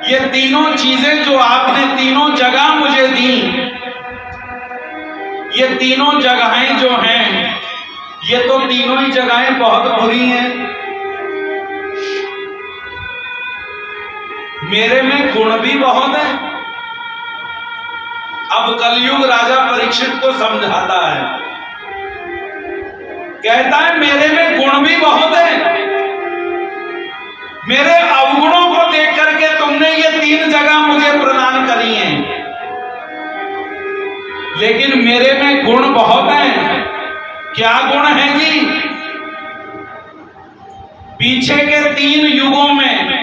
ये तीनों चीजें जो आपने तीनों जगह मुझे दी, ये तीनों जगहें जो हैं, ये तो तीनों ही जगहें बहुत बुरी हैं। मेरे में गुण भी बहुत है। अब कलयुग राजा परीक्षित को समझाता है, कहता है मेरे में गुण भी बहुत है। मेरे अवगुणों को देख करके तुमने ये 3 जगह मुझे प्रदान करी हैं, लेकिन मेरे में गुण बहुत हैं। क्या गुण है जी? पीछे के 3 युगों में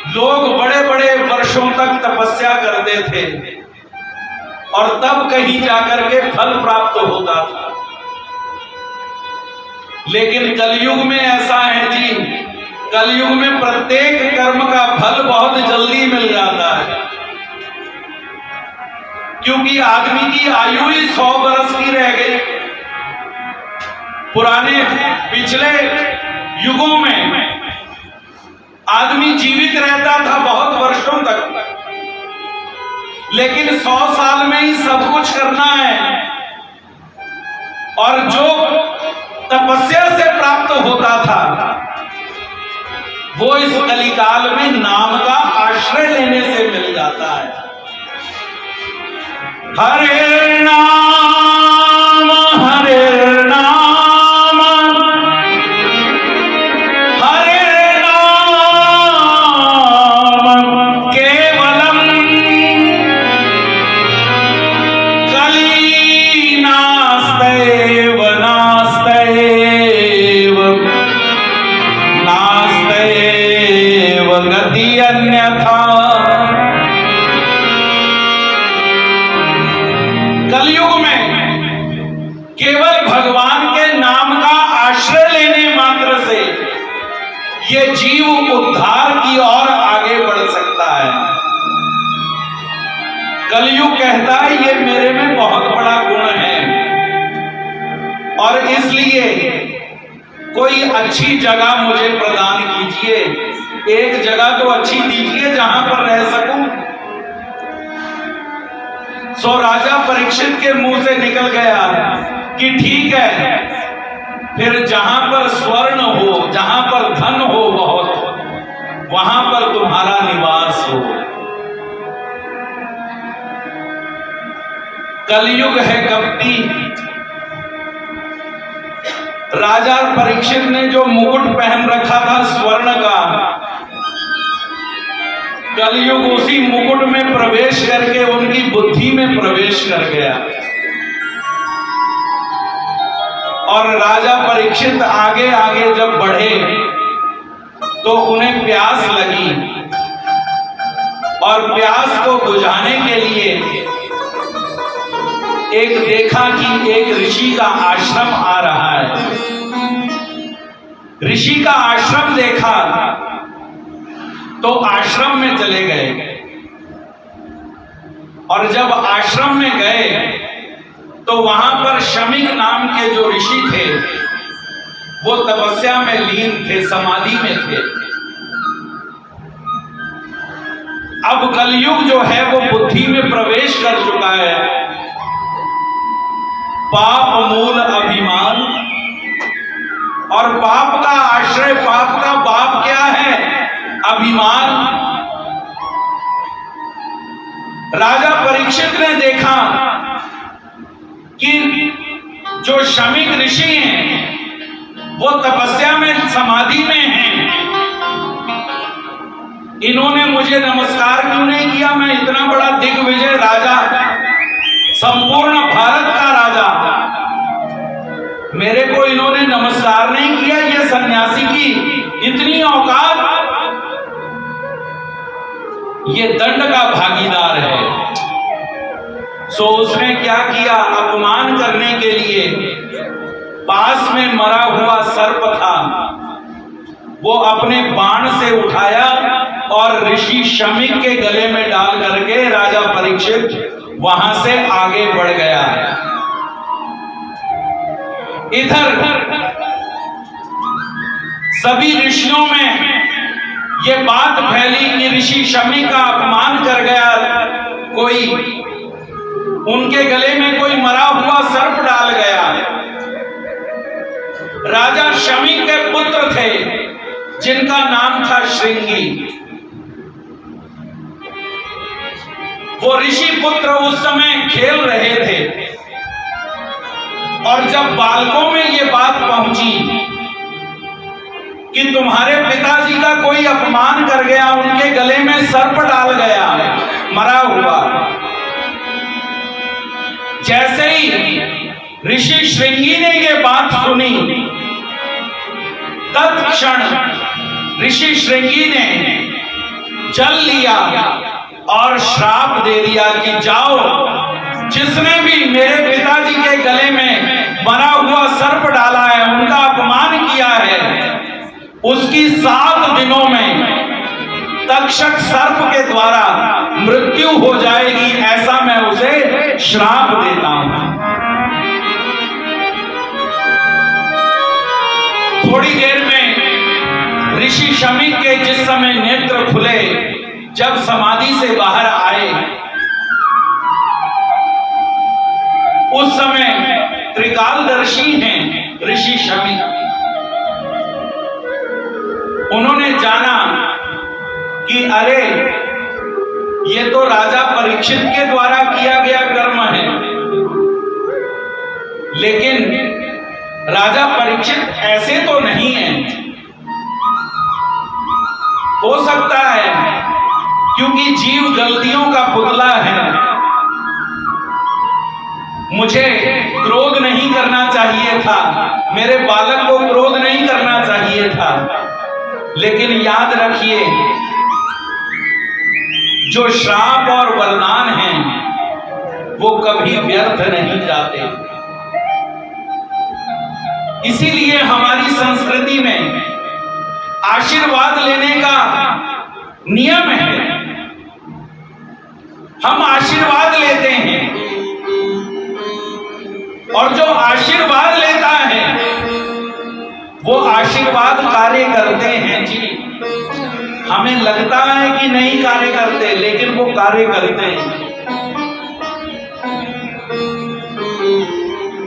लोग बड़े बड़े वर्षों तक तपस्या करते थे और तब कहीं जाकर के फल प्राप्त होता था। लेकिन कलयुग में ऐसा है जी, कलयुग में प्रत्येक कर्म का फल बहुत जल्दी मिल जाता है, क्योंकि आदमी की आयु ही 100 वर्ष की रह गई। पुराने पिछले युगों में आदमी जीवित रहता था बहुत वर्षों तक, लेकिन 100 साल में ही सब कुछ करना है। और जो तपस्या से प्राप्त होता था वो इस कलिकाल में नाम का आश्रय लेने से मिल जाता है। हरे नाम हरे नाम हरे नाम केवलम कली नास्तेव नास्तेव नास्तेव गति अन्यथा। कलयुग में केवल भगवान के नाम का आश्रय लेने मात्र से ये जीव उद्धार की ओर आगे बढ़ सकता है। कलयुग कहता है ये मेरे में बहुत बड़ा गुण है, और इसलिए कोई अच्छी जगह मुझे प्रदान कीजिए। एक जगह तो अच्छी दीजिए जहां पर रह सकूं। सो राजा परीक्षित के मुंह से निकल गया कि ठीक है, फिर जहां पर स्वर्ण हो, जहां पर धन हो बहुत, वहां पर तुम्हारा निवास हो। कलयुग है कपटी। राजा परीक्षित ने जो मुकुट पहन रखा था स्वर्ण का, कलयुग उसी मुकुट में प्रवेश करके उनकी बुद्धि में प्रवेश कर गया। और राजा परीक्षित आगे आगे जब बढ़े तो उन्हें प्यास लगी, और प्यास को बुझाने के लिए एक देखा कि एक ऋषि का आश्रम आ रहा है। ऋषि का आश्रम देखा तो आश्रम में चले गए, और जब आश्रम में गए तो वहां पर शमीक नाम के जो ऋषि थे वो तपस्या में लीन थे, समाधि में थे। अब कलयुग जो है वो बुद्धि में प्रवेश कर चुका है। पाप मूल अभिमान, और पाप का आश्रय, पाप का बाप क्या है? अभिमान। राजा परीक्षित ने देखा कि जो शमीक ऋषि हैं वो तपस्या में समाधि में हैं, इन्होंने मुझे नमस्कार क्यों नहीं किया? मैं इतना बड़ा दिग्विजय राजा, संपूर्ण भारत का राजा, मेरे को इन्होंने नमस्कार नहीं किया। ये सन्यासी की इतनी औकात। ये दंड का भागीदार है। सो उसने क्या किया, अपमान करने के लिए पास में मरा हुआ सर्प था, वो अपने बाण से उठाया और ऋषि शमीक के गले में डाल करके राजा परीक्षित वहां से आगे बढ़ गया। इधर सभी ऋषियों में ये बात फैली कि ऋषि शमीक का अपमान कर गया कोई, उनके गले में कोई मरा हुआ सर्प डाल गया। राजा शमीक के पुत्र थे जिनका नाम था श्रृंगी। वो ऋषि पुत्र उस समय खेल रहे थे और जब बालकों में ये बात पहुंची कि तुम्हारे पिताजी का कोई अपमान कर गया, उनके गले में सर्प डाल गया मरा हुआ, जैसे ही ऋषि श्रृंगी ने ये बात सुनी, तत्क्षण ऋषि श्रृंगी ने जल लिया और श्राप दे दिया कि जाओ, जिसने भी मेरे पिताजी के गले में मरा हुआ सर्प डाला है, उनका अपमान किया है, उसकी 7 दिनों में तक्षक सर्प के द्वारा मृत्यु हो जाएगी, ऐसा मैं उसे श्राप देता हूं। थोड़ी देर में ऋषि शमीक के जिस समय नेत्र खुले, जब समाधि से बाहर आए, उस समय त्रिकालदर्शी हैं ऋषि शमीक। उन्होंने जाना कि अरे ये तो राजा परीक्षित के द्वारा किया गया कर्म है, लेकिन राजा परीक्षित ऐसे तो नहीं है। हो सकता है क्योंकि जीव गलतियों का पुतला है, मुझे क्रोध नहीं करना चाहिए था, मेरे बालक को क्रोध नहीं करना चाहिए था। लेकिन याद रखिए, जो श्राप और वरदान हैं वो कभी व्यर्थ नहीं जाते। इसीलिए हमारी संस्कृति में आशीर्वाद लेने का नियम है। हम आशीर्वाद लेते हैं और जो आशीर्वाद लेता है वो आशीर्वाद कार्य करते हैं जी। हमें लगता है कि नहीं कार्य करते, लेकिन वो कार्य करते हैं।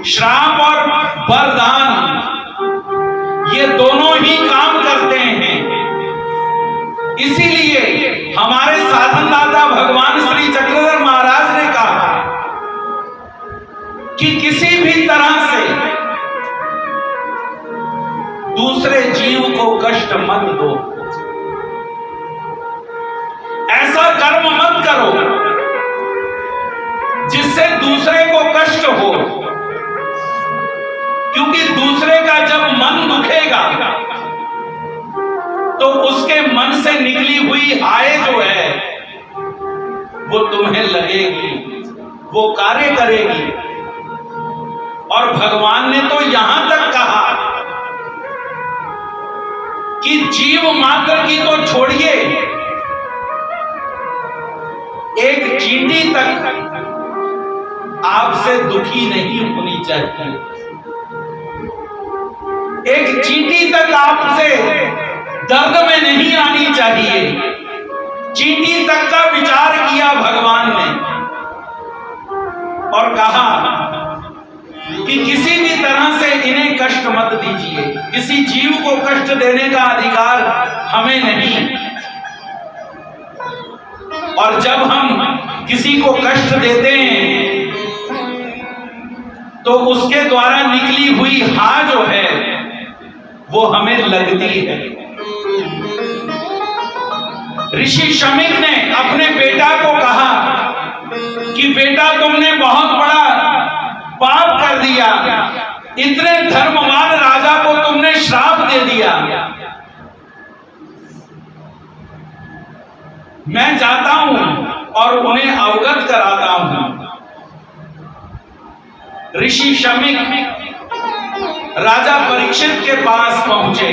श्राप और वरदान ये दोनों ही काम करते हैं। इसीलिए हमारे साधनदाता भगवान श्री चक्रधर महाराज ने कहा कि किसी भी तरह से दूसरे जीव को कष्ट मत दो, ऐसा कर्म मत करो जिससे दूसरे को कष्ट हो, क्योंकि दूसरे का जब मन दुखेगा तो उसके मन से निकली हुई आय जो है वो तुम्हें लगेगी, वो कार्य करेगी। और भगवान ने तो यहां तक कहा कि जीव मात्र की तो छोड़िए, एक चींटी तक आपसे दुखी नहीं होनी चाहिए, एक चींटी तक आपसे दर्द में नहीं आनी चाहिए। चींटी तक का विचार किया भगवान ने और कहा कि किसी भी तरह से इन्हें कष्ट मत दीजिए, किसी जीव को कष्ट देने का अधिकार हमें नहीं। और जब हम किसी को कष्ट देते हैं तो उसके द्वारा निकली हुई हा जो है वो हमें लगती है। ऋषि शमीक ने अपने बेटा को कहा कि बेटा तुमने बहुत बड़ा पाप कर दिया, इतने धर्मवान राजा को तुमने श्राप दे दिया। मैं जाता हूं और उन्हें अवगत कराता हूं। ऋषि शमीक राजा परीक्षित के पास पहुंचे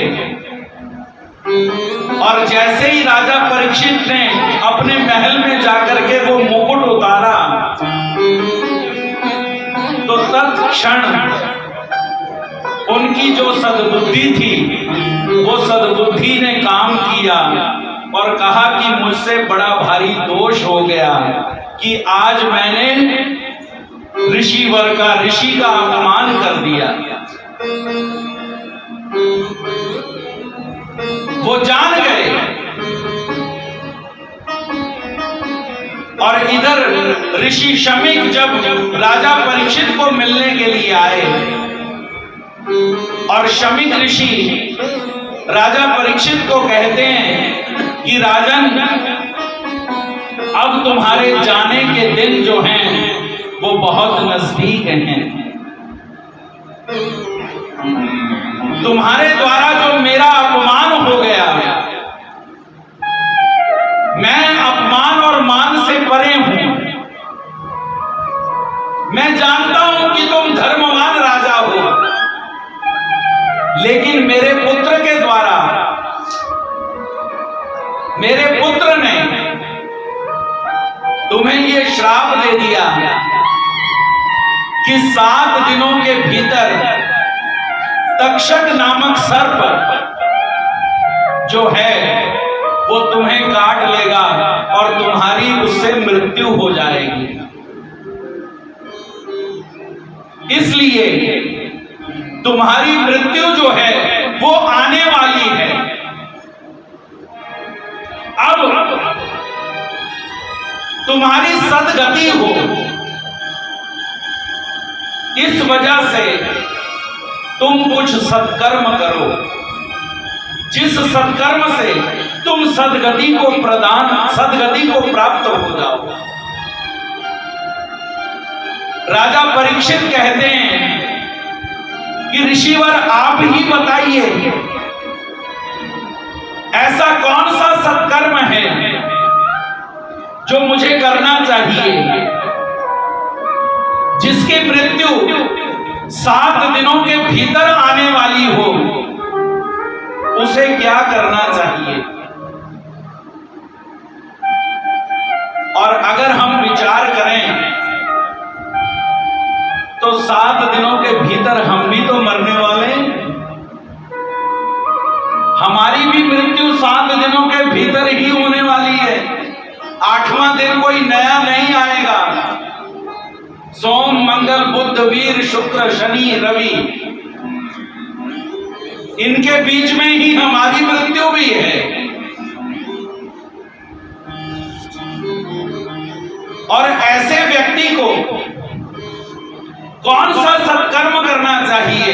और जैसे ही राजा परीक्षित ने अपने महल में जाकर के वो मुकुट उतारा तो तत्क्षण उनकी जो सद्बुद्धि थी वो सद्बुद्धि ने काम किया और कहा कि मुझसे बड़ा भारी दोष हो गया कि आज मैंने ऋषि का अपमान कर दिया। वो जान गए और इधर ऋषि शमीक जब राजा परीक्षित को मिलने के लिए आए और शमीक ऋषि राजा परीक्षित को कहते हैं कि राजन, अब तुम्हारे जाने के दिन जो हैं वो बहुत नजदीक हैं। तुम्हारे द्वारा जो मेरा अपमान हो गया, मैं अपमान और मान से परे हूं। मैं जानता हूं कि तुम धर्मवान राजा हो, लेकिन मेरे पुत्र के द्वारा, मेरे पुत्र ने तुम्हें यह श्राप दे दिया कि 7 दिनों के भीतर तक्षक नामक सर्प जो है वो तुम्हें काट लेगा और तुम्हारी उससे मृत्यु हो जाएगी। इसलिए तुम्हारी मृत्यु जो है वो आने वाली है। अब तुम्हारी सद्गति हो, इस वजह से तुम कुछ सत्कर्म करो, जिस सत्कर्म से तुम सद्गति को प्राप्त हो जाओ। राजा परीक्षित कहते हैं कि ऋषिवर आप ही बताइए, ऐसा कौन सा सत्कर्म है जो मुझे करना चाहिए, जिसकी मृत्यु 7 दिनों के भीतर आने वाली हो, उसे क्या करना चाहिए। और अगर हम विचार करें तो 7 दिनों के भीतर हम भी तो मरने वाले हैं। हमारी भी मृत्यु 7 दिनों के भीतर ही होने वाली है। 8वां दिन कोई नया नहीं आएगा। सोम, मंगल, बुध, वीर, शुक्र, शनि, रवि, इनके बीच में ही हमारी मृत्यु भी है। और ऐसे व्यक्ति को कौन सा सत्कर्म करना चाहिए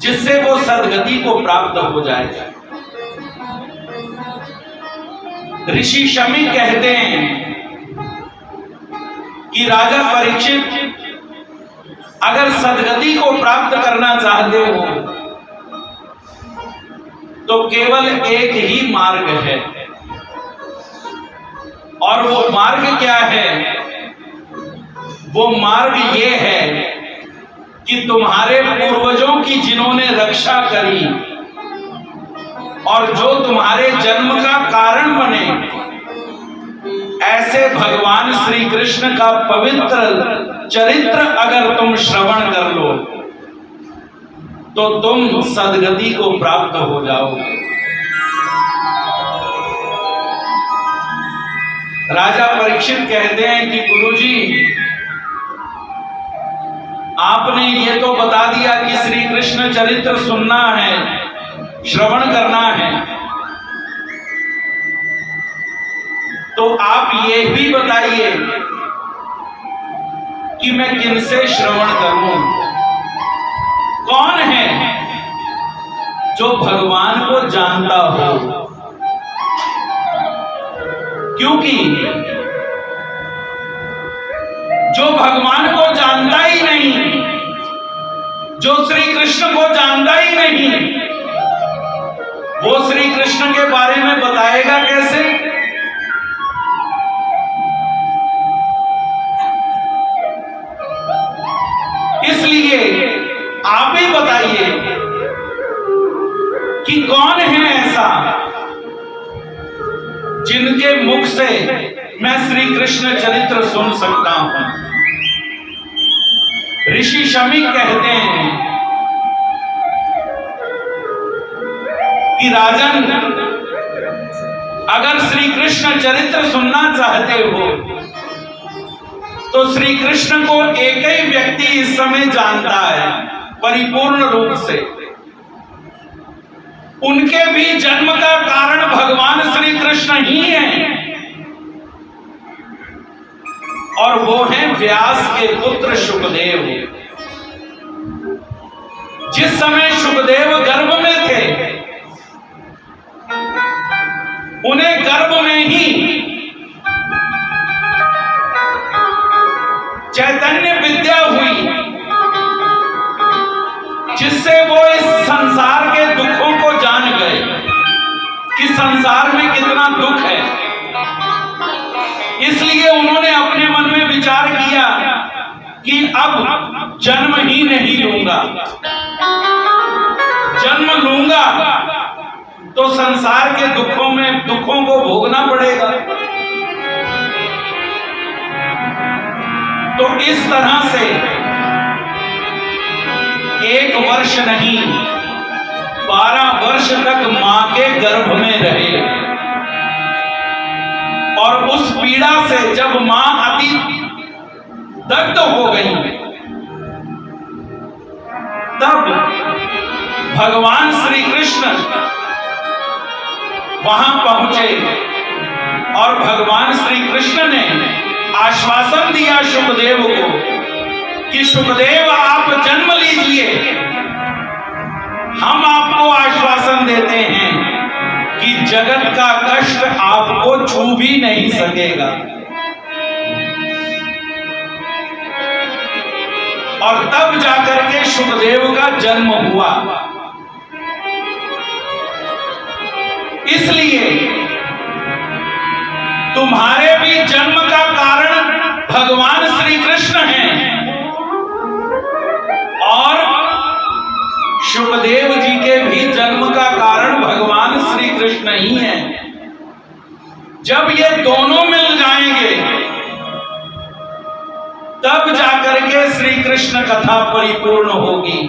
जिससे वो सद्गति को प्राप्त हो जाए। ऋषि शमीक कहते हैं कि राजा परीक्षित, अगर सद्गति को प्राप्त करना चाहते हो तो केवल एक ही मार्ग है, और वो मार्ग क्या है? वो मार्ग ये है कि तुम्हारे पूर्वजों की जिन्होंने रक्षा करी और जो तुम्हारे जन्म का कारण बने, ऐसे भगवान श्री कृष्ण का पवित्र चरित्र अगर तुम श्रवण कर लो तो तुम सद्गति को प्राप्त हो जाओगे। राजा परीक्षित कहते हैं कि गुरुजी, आपने ये तो बता दिया कि श्री कृष्ण चरित्र सुनना है, श्रवण करना है, तो आप ये भी बताइए कि मैं किनसे श्रवण करूं? कौन है जो भगवान को जानता हो? क्योंकि जो भगवान को जानता ही नहीं, जो श्री कृष्ण को जानता ही नहीं, वो श्री कृष्ण के बारे में बताएगा कैसे? कौन है ऐसा जिनके मुख से मैं श्री कृष्ण चरित्र सुन सकता हूं। ऋषि शमी कहते हैं कि राजन, अगर श्री कृष्ण चरित्र सुनना चाहते हो तो श्री कृष्ण को एक ही व्यक्ति इस समय जानता है परिपूर्ण रूप से। उनके भी जन्म का कारण भगवान श्री कृष्ण ही हैं और वो हैं व्यास के पुत्र शुकदेव। जिस समय शुकदेव गर्भ में थे, उन्हें गर्भ में ही चैतन्य विद्या हुई, जिससे वो इस संसार के दुखों को जान गए कि संसार में कितना दुख है। इसलिए उन्होंने अपने मन में विचार किया कि अब जन्म ही नहीं लूंगा। जन्म लूंगा तो संसार के दुखों को भोगना पड़ेगा। तो इस तरह से 1 वर्ष नहीं 12 वर्ष तक मां के गर्भ में रहे और उस पीड़ा से जब मां अति दग्ध हो गई, तब भगवान श्री कृष्ण वहां पहुंचे और भगवान श्री कृष्ण ने आश्वासन दिया शुकदेव को कि शुकदेव आप जन्म लीजिए, हम आपको आश्वासन देते हैं कि जगत का कष्ट आपको छू भी नहीं सकेगा। और तब जाकर के शुकदेव का जन्म हुआ। इसलिए तुम्हारे भी जन्म का कारण भगवान श्री कृष्ण हैं और शुकदेव जी के भी जन्म का कारण भगवान श्री कृष्ण ही हैं। जब ये दोनों मिल जाएंगे तब जाकर के श्री कृष्ण कथा परिपूर्ण होगी।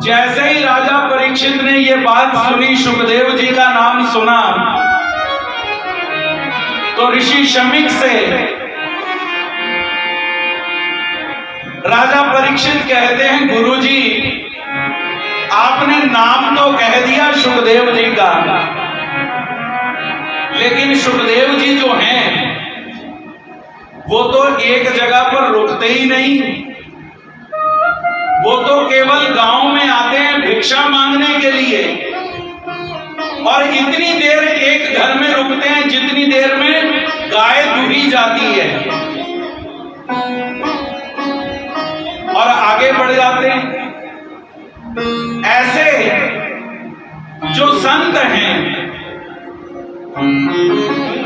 जैसे ही राजा परीक्षित ने ये बात सुनी, शुकदेव जी का नाम सुना, तो ऋषि शमीक से राजा परीक्षित कहते हैं, गुरुजी आपने नाम तो कह दिया शुकदेव जी का, लेकिन शुकदेव जी जो हैं वो तो एक जगह पर रुकते ही नहीं। वो तो केवल गांव में आते हैं भिक्षा मांगने के लिए और इतनी देर एक घर में रुकते हैं जितनी देर में गाय दूही जाती है और आगे बढ़ जाते हैं। ऐसे जो संत हैं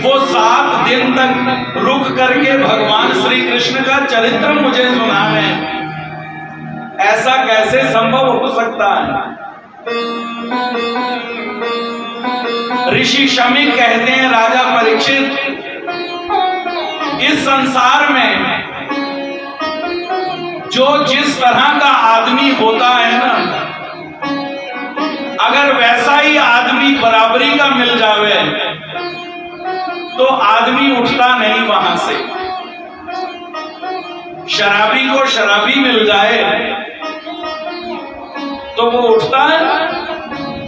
वो 7 दिन तक रुक करके भगवान श्री कृष्ण का चरित्र मुझे सुनावे। ऐसा कैसे संभव हो सकता है? ऋषि शमी कहते हैं, राजा परीक्षित, इस संसार में जो जिस तरह का आदमी होता है ना, अगर वैसा ही आदमी बराबरी का मिल जावे तो आदमी उठता नहीं वहां से। शराबी को शराबी मिल जाए तो वो उठता है,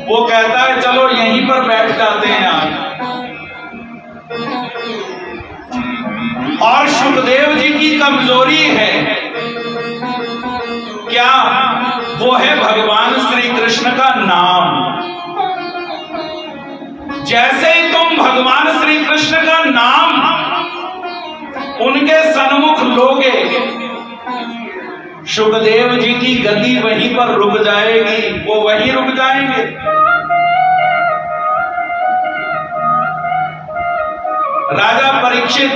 वो कहता है चलो यहीं पर बैठ जाते हैं आज। और शुकदेव जी की कमजोरी है क्या? वो है भगवान श्री कृष्ण का नाम। जैसे ही तुम भगवान श्री कृष्ण का नाम उनके सन्मुख लोगे, शुकदेव जी की गति वहीं पर रुक जाएगी, वो वहीं रुक जाएंगे। राजा परीक्षित,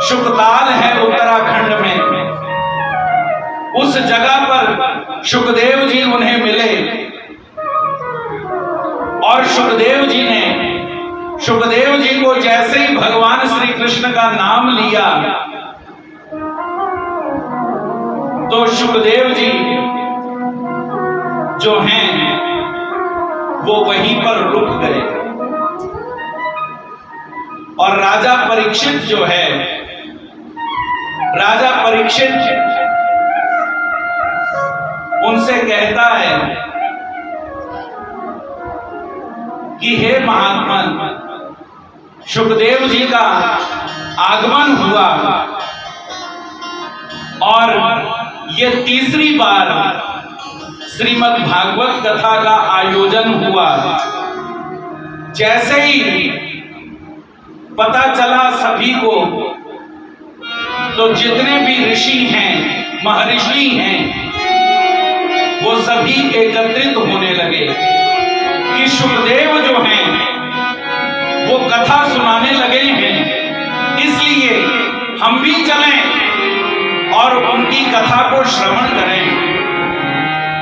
शुकताल है उत्तराखंड में, उस जगह पर सुखदेव जी उन्हें मिले और सुखदेव जी को जैसे ही भगवान श्री कृष्ण का नाम लिया तो सुखदेव जी जो हैं वो वहीं पर रुक गए और राजा परीक्षित जो है, राजा परीक्षित उनसे कहता है कि हे महात्मन, सुखदेव जी का आगमन हुआ और ये तीसरी बार श्रीमद् भागवत कथा का आयोजन हुआ। जैसे ही पता चला सभी को तो जितने भी ऋषि हैं, महर्षि हैं, वो सभी एकत्रित होने लगे कि सुखदेव जो हैं वो कथा सुनाने लगे हैं, इसलिए हम भी चलें और उनकी कथा को श्रवण करें।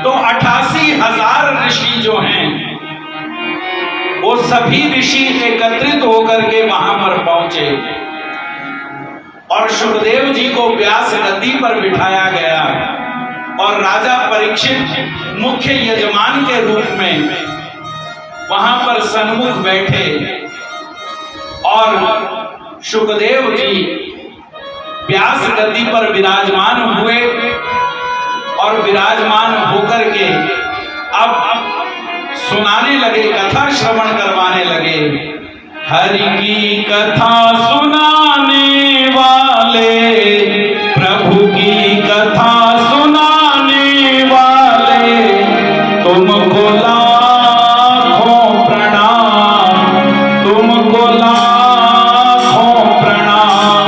तो 88,000 ऋषि जो हैं वो सभी ऋषि एकत्रित होकर के वहां पर पहुंचे और सुखदेव जी को व्यास गद्दी पर बिठाया गया और राजा परीक्षित मुख्य यजमान के रूप में वहां पर सन्मुख बैठे और सुखदेव जी व्यास गद्दी पर विराजमान हुए और विराजमान होकर के अब सुनाने लगे, कथा श्रवण करवाने लगे। हरि की कथा सुनाने वाले, प्रभु की कथा सुनाने वाले, तुमको लाखों प्रणाम, तुमको लाखों प्रणाम।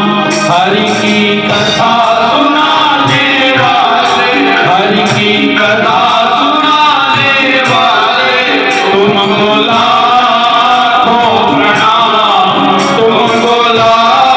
हरि की कथा सुनाने वाले, हरि की कथा सुनाने वाले, तुमको लाखों प्रणाम, तुमको लाखों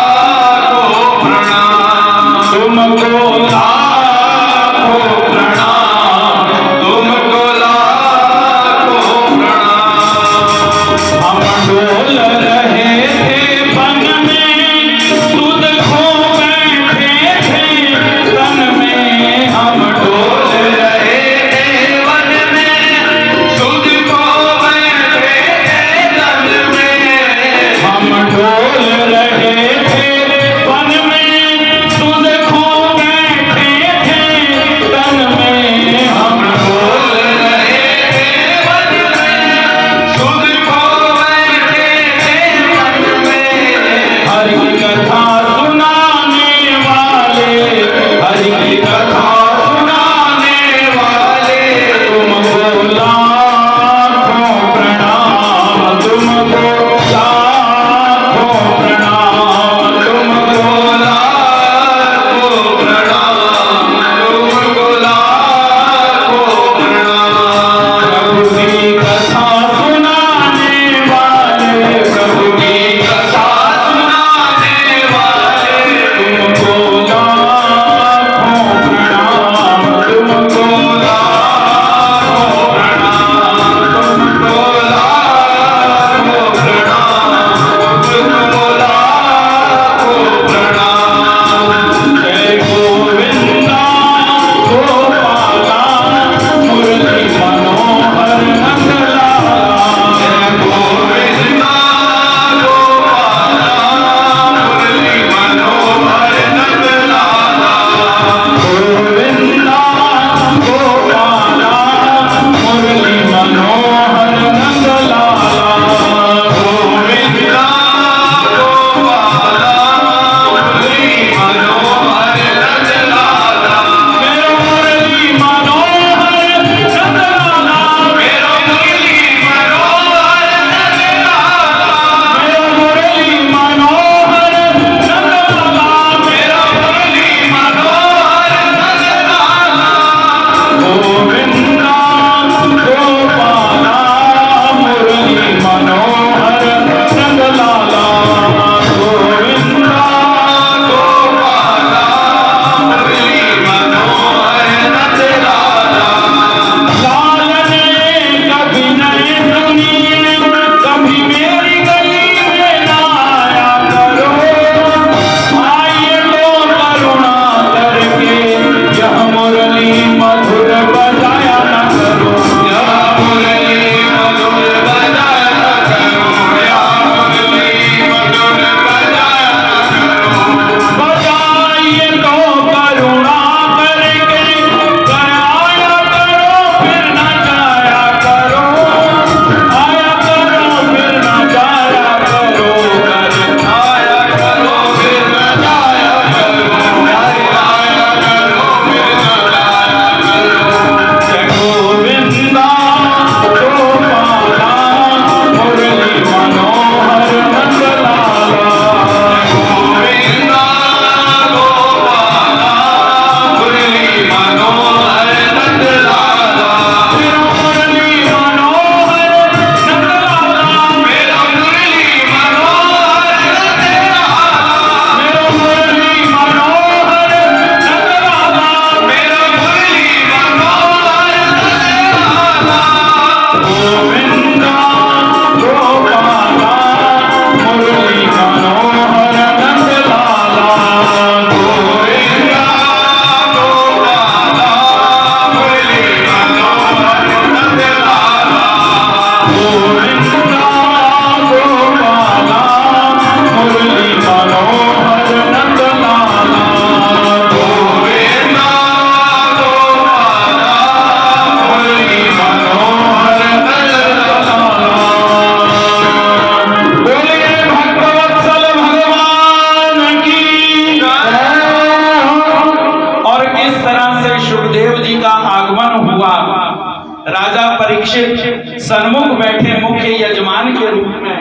राजा परीक्षित सन्मुख बैठे मुख्य यजमान के रूप में,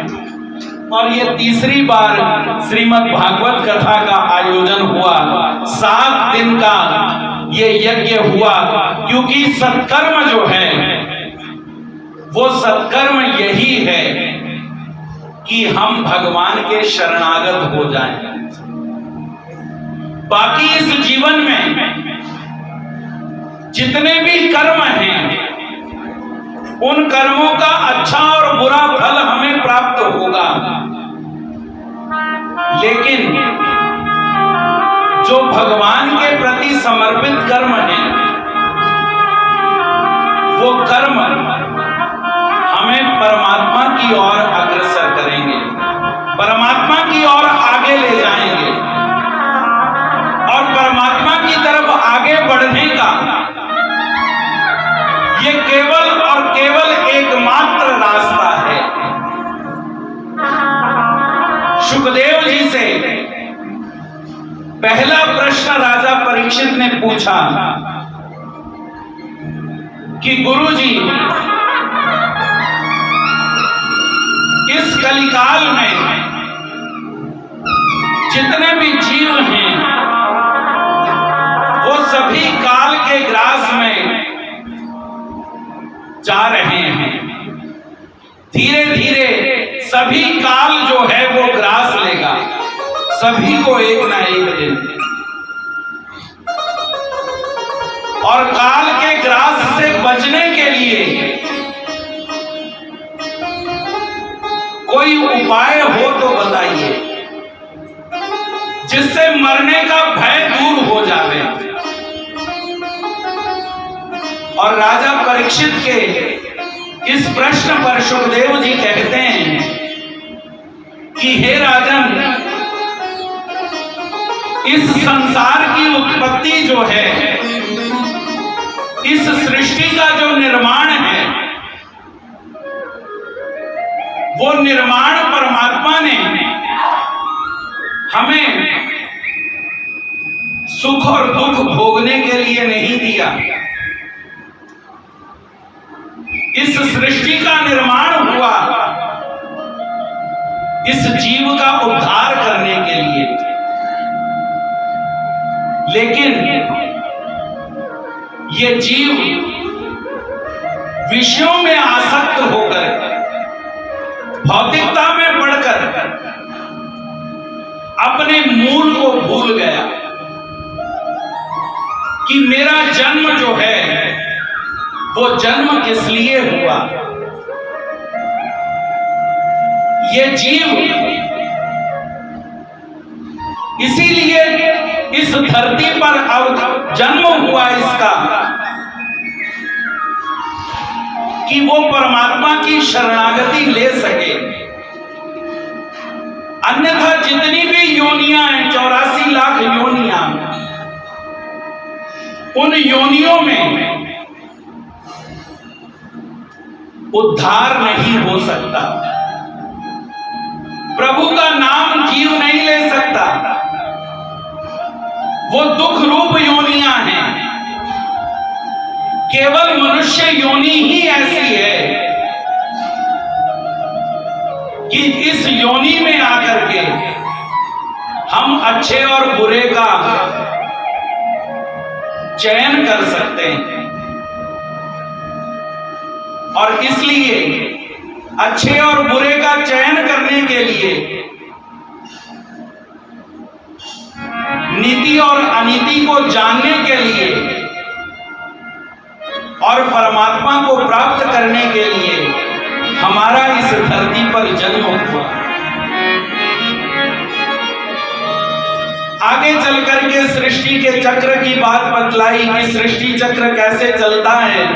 और ये तीसरी बार श्रीमद् भागवत कथा का आयोजन हुआ। 7 दिन का ये यज्ञ हुआ, क्योंकि सत्कर्म जो है वो सत्कर्म यही है कि हम भगवान के शरणागत हो जाएं। बाकी इस जीवन में जितने भी कर्म हैं, उन कर्मों का अच्छा और बुरा फल हमें प्राप्त होगा, लेकिन जो भगवान के प्रति समर्पित कर्म हैं, वो कर्म हमें परमात्मा की ओर अग्रसर करेंगे, परमात्मा की ओर आगे ले जाएंगे, और परमात्मा की तरफ आगे बढ़ने का ये केवल और केवल एकमात्र रास्ता है। सुखदेव जी से पहला प्रश्न राजा परीक्षित ने पूछा कि गुरुजी, इस कलिकाल में जितने भी जीव हैं वो सभी काल के ग्रास में जा रहे हैं। धीरे धीरे सभी काल जो है वो ग्रास लेगा सभी को एक ना एक दिन, और काल के ग्रास से बचने के लिए कोई उपाय हो तो बताइए, जिससे मरने का भय दूर हो जाए। और राजा परीक्षित के इस प्रश्न पर सुखदेव जी कहते हैं कि हे राजन, इस संसार की उत्पत्ति जो है, इस सृष्टि का जो निर्माण है, वो निर्माण परमात्मा ने हमें सुख और दुख भोगने के लिए नहीं दिया। इस सृष्टि का निर्माण हुआ इस जीव का उद्धार करने के लिए, लेकिन ये जीव विषयों में आसक्त होकर, भौतिकता में पड़कर अपने मूल को भूल गया कि मेरा जन्म जो है वो जन्म किस लिए हुआ। ये जीव इसीलिए इस धरती पर अब जन्म हुआ इसका कि वो परमात्मा की शरणागति ले सके। अन्यथा जितनी भी योनियां हैं, 84 लाख योनियां, उन योनियों में उद्धार नहीं हो सकता, प्रभु का नाम जीव नहीं ले सकता। वो दुख रूप योनियां हैं। केवल मनुष्य योनि ही ऐसी है कि इस योनि में आकर के हम अच्छे और बुरे का चयन कर सकते हैं, और इसलिए अच्छे और बुरे का चयन करने के लिए नीति और अनीति को जानने के लिए और परमात्मा को प्राप्त करने के लिए हमारा इस धरती पर जन्म हुआ। आगे चल करके सृष्टि के चक्र की बात बतलाई कि सृष्टि चक्र कैसे चलता है।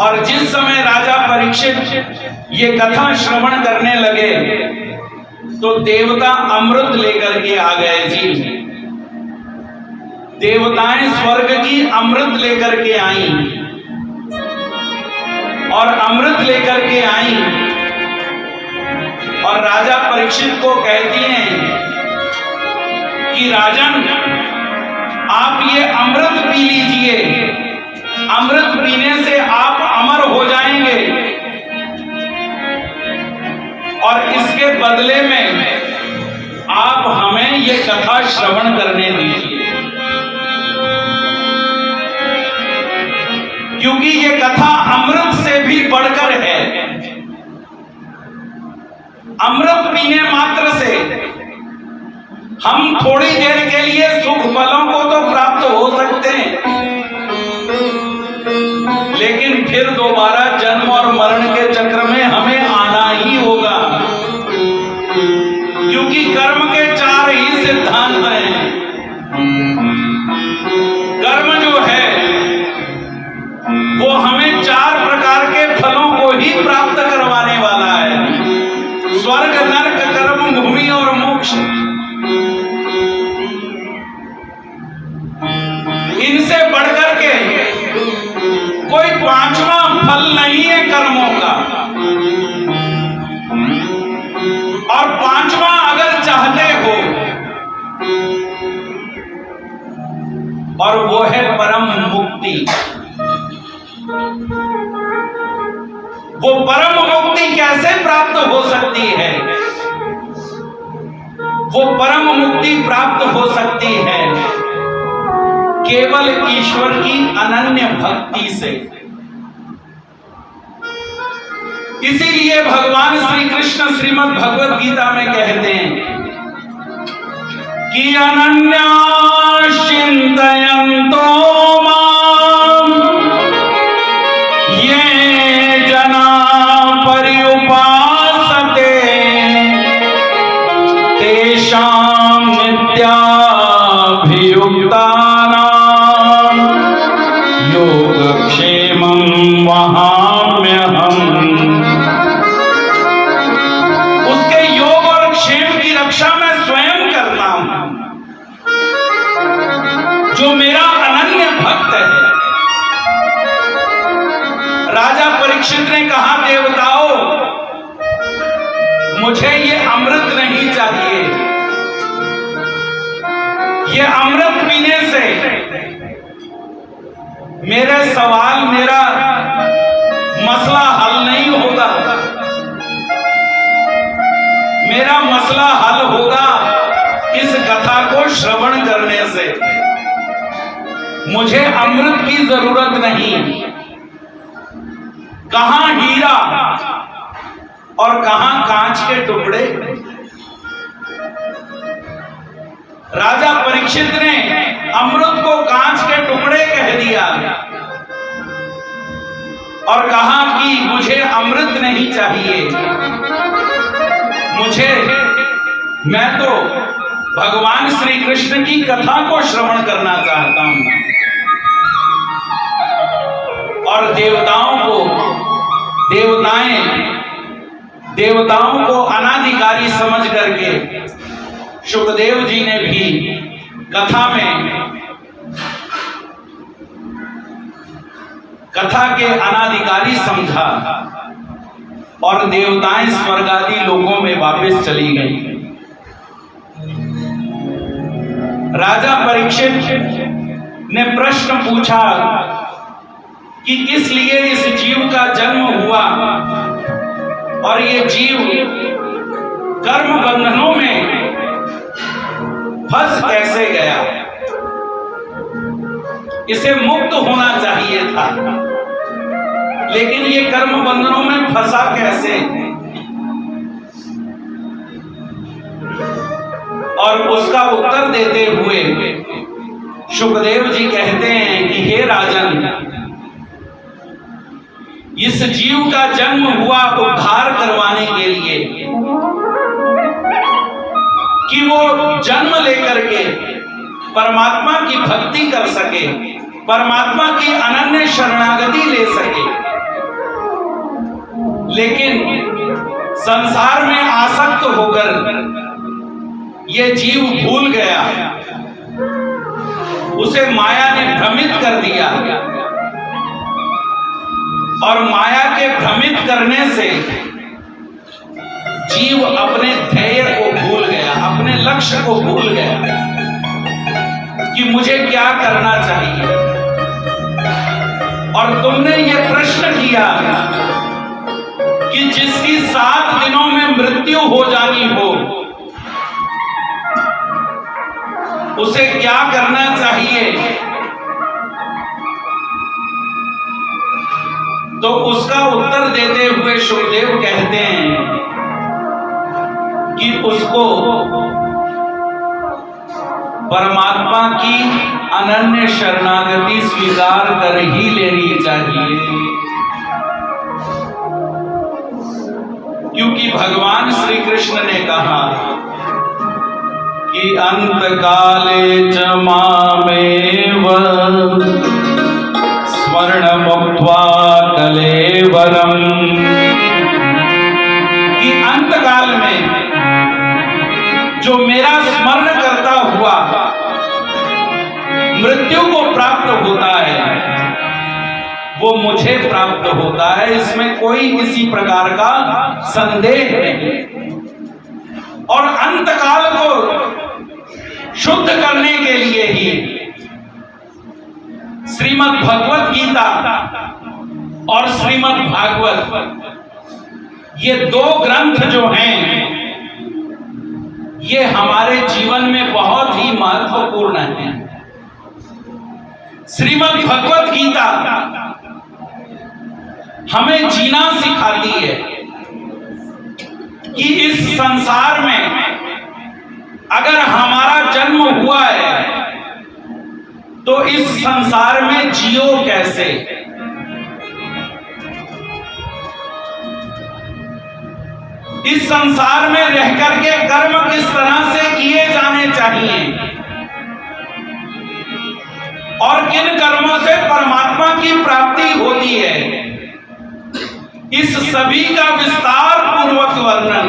और जिस समय राजा परीक्षित ये कथा श्रवण करने लगे तो देवता अमृत लेकर के आ गए जी। देवताएं स्वर्ग की अमृत लेकर के आई, और अमृत लेकर के आई और राजा परीक्षित को कहती हैं कि राजन, आप ये अमृत पी लीजिए बदले में आप हमें ये कथा श्रवण करने दीजिए, क्योंकि ये कथा अमृत से भी बढ़कर है। अमृत पीने मात्र से हम थोड़ी देर के लिए सुख फलों को तो प्राप्त हो सकते हैं, लेकिन फिर दोबारा जन्म और मरण के चक्र में हमें आना ही होगा, क्योंकि कर्म के 4 ही सिद्धांत हैं। कर्म जो है वो हमें 4 प्रकार के फलों को ही प्राप्त करवाने वाला है, स्वर्ग, नरक, कर्म भूमि और मोक्ष। इनसे बढ़कर के कोई 5वां फल नहीं है कर्मों का, और 5वां अगर चाहते हो और वो है परम मुक्ति। वो परम मुक्ति कैसे प्राप्त हो सकती है? वो परम मुक्ति प्राप्त हो सकती है केवल ईश्वर की अनन्य भक्ति से। इसीलिए भगवान श्री कृष्ण श्रीमद् भगवत गीता में कहते हैं कि अनन्या चिंतयन्तो मां ये जना पर्युपासते तेषां नित्याभियुक्तानां योगक्षेमं वहाम्यहम्। उसके योग और क्षेम की रक्षा मैं स्वयं करता हूं। जो मेरा अनन्य भक्त है, राजा परीक्षित ने कहा, देवताओं मुझे ये अमृत नहीं चाहिए। ये अमृत पीने से मेरे सवाल, मेरा मसला हल नहीं होगा। मेरा मसला हल होगा इस कथा को श्रवण करने से। मुझे अमृत की जरूरत नहीं। कहां हीरा और कहां कांच के टुकड़े। राजा परीक्षित ने अमृत को कांच के टुकड़े कह दिया और कहा कि मुझे अमृत नहीं चाहिए, मैं तो भगवान श्री कृष्ण की कथा को श्रवण करना चाहता हूं। और देवताओं को अनाधिकारी समझ करके शुकदेव जी ने भी कथा के अनाधिकारी समझा और देवताएं स्वर्ग आदि लोकों में वापस चली गई। राजा परीक्षित ने प्रश्न पूछा कि किस लिए इस जीव का जन्म हुआ और ये जीव कर्म बंधनों में फंस कैसे गया। इसे मुक्त होना चाहिए था, लेकिन ये कर्म बंधनों में फंसा कैसे। और उसका उत्तर देते हुए शुकदेव जी कहते हैं कि हे राजन, इस जीव का जन्म हुआ उद्धार करवाने के लिए कि वो जन्म लेकर के परमात्मा की भक्ति कर सके, परमात्मा की अनन्य शरणागति ले सके। लेकिन संसार में आसक्त होकर ये जीव भूल गया, उसे माया ने भ्रमित कर दिया और माया के भ्रमित करने से जीव अपने ध्येय को भूल गया, अपने लक्ष्य को भूल गया कि मुझे क्या करना चाहिए। और तुमने ये प्रश्न किया कि जिसकी 7 दिनों में मृत्यु हो जानी हो, उसे क्या करना चाहिए? तो उसका उत्तर देते हुए शुकदेव कहते हैं कि उसको परमात्मा की अनन्य शरणागति स्वीकार कर ही लेनी चाहिए, क्योंकि भगवान श्री कृष्ण ने कहा कि अंत काले च मामेव स्वर्ण मुक्त्वा कलेवरम, कि अंत काल में जो मेरा स्मरण करता हुआ मृत्यु को प्राप्त होता है वो मुझे प्राप्त होता है, इसमें कोई किसी प्रकार का संदेह नहीं। और अंत काल को शुद्ध करने के लिए ही श्रीमद् भगवत गीता और श्रीमद् भागवत, ये 2 ग्रंथ जो हैं ये हमारे जीवन में बहुत ही महत्वपूर्ण हैं। श्रीमद् भगवत गीता हमें जीना सिखाती है कि इस संसार में अगर हमारा जन्म हुआ है तो इस संसार में जियो कैसे, इस संसार में रह करके कर्म किस तरह से किए जाने चाहिए और किन कर्मों से परमात्मा की प्राप्ति होती है, इस सभी का विस्तार पूर्वक वर्णन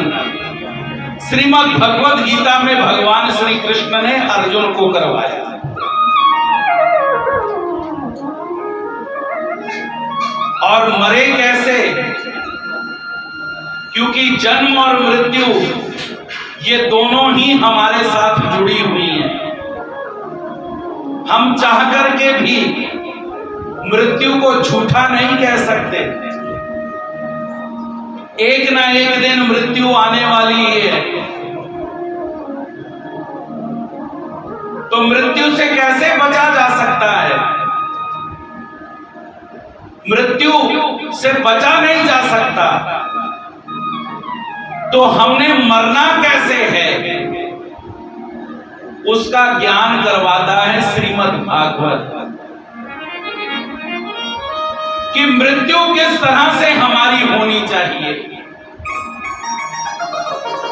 श्रीमद् भगवत गीता में भगवान श्री कृष्ण ने अर्जुन को करवाया। और मरे कैसे? क्योंकि जन्म और मृत्यु ये दोनों ही हमारे साथ जुड़ी हुई हैं। हम चाह करके भी मृत्यु को झूठा नहीं कह सकते। एक ना एक दिन मृत्यु आने वाली है, तो मृत्यु से कैसे बचा जा सकता है? मृत्यु से बचा नहीं जा सकता, तो हमने मरना कैसे है उसका ज्ञान करवाता है श्रीमद् भागवत, कि मृत्यु किस तरह से हमारी होनी चाहिए।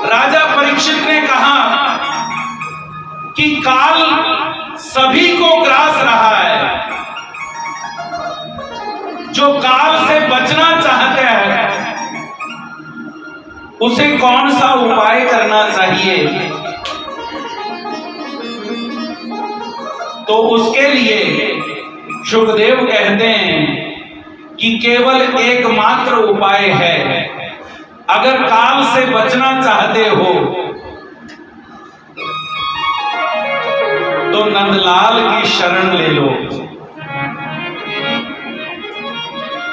राजा परीक्षित ने कहा कि काल सभी को ग्रास रहा है, जो काल से बचना चाहते हैं उसे कौन सा उपाय करना चाहिए? तो उसके लिए शुकदेव कहते हैं कि केवल एकमात्र उपाय है, अगर काल से बचना चाहते हो तो नंदलाल की शरण ले लो।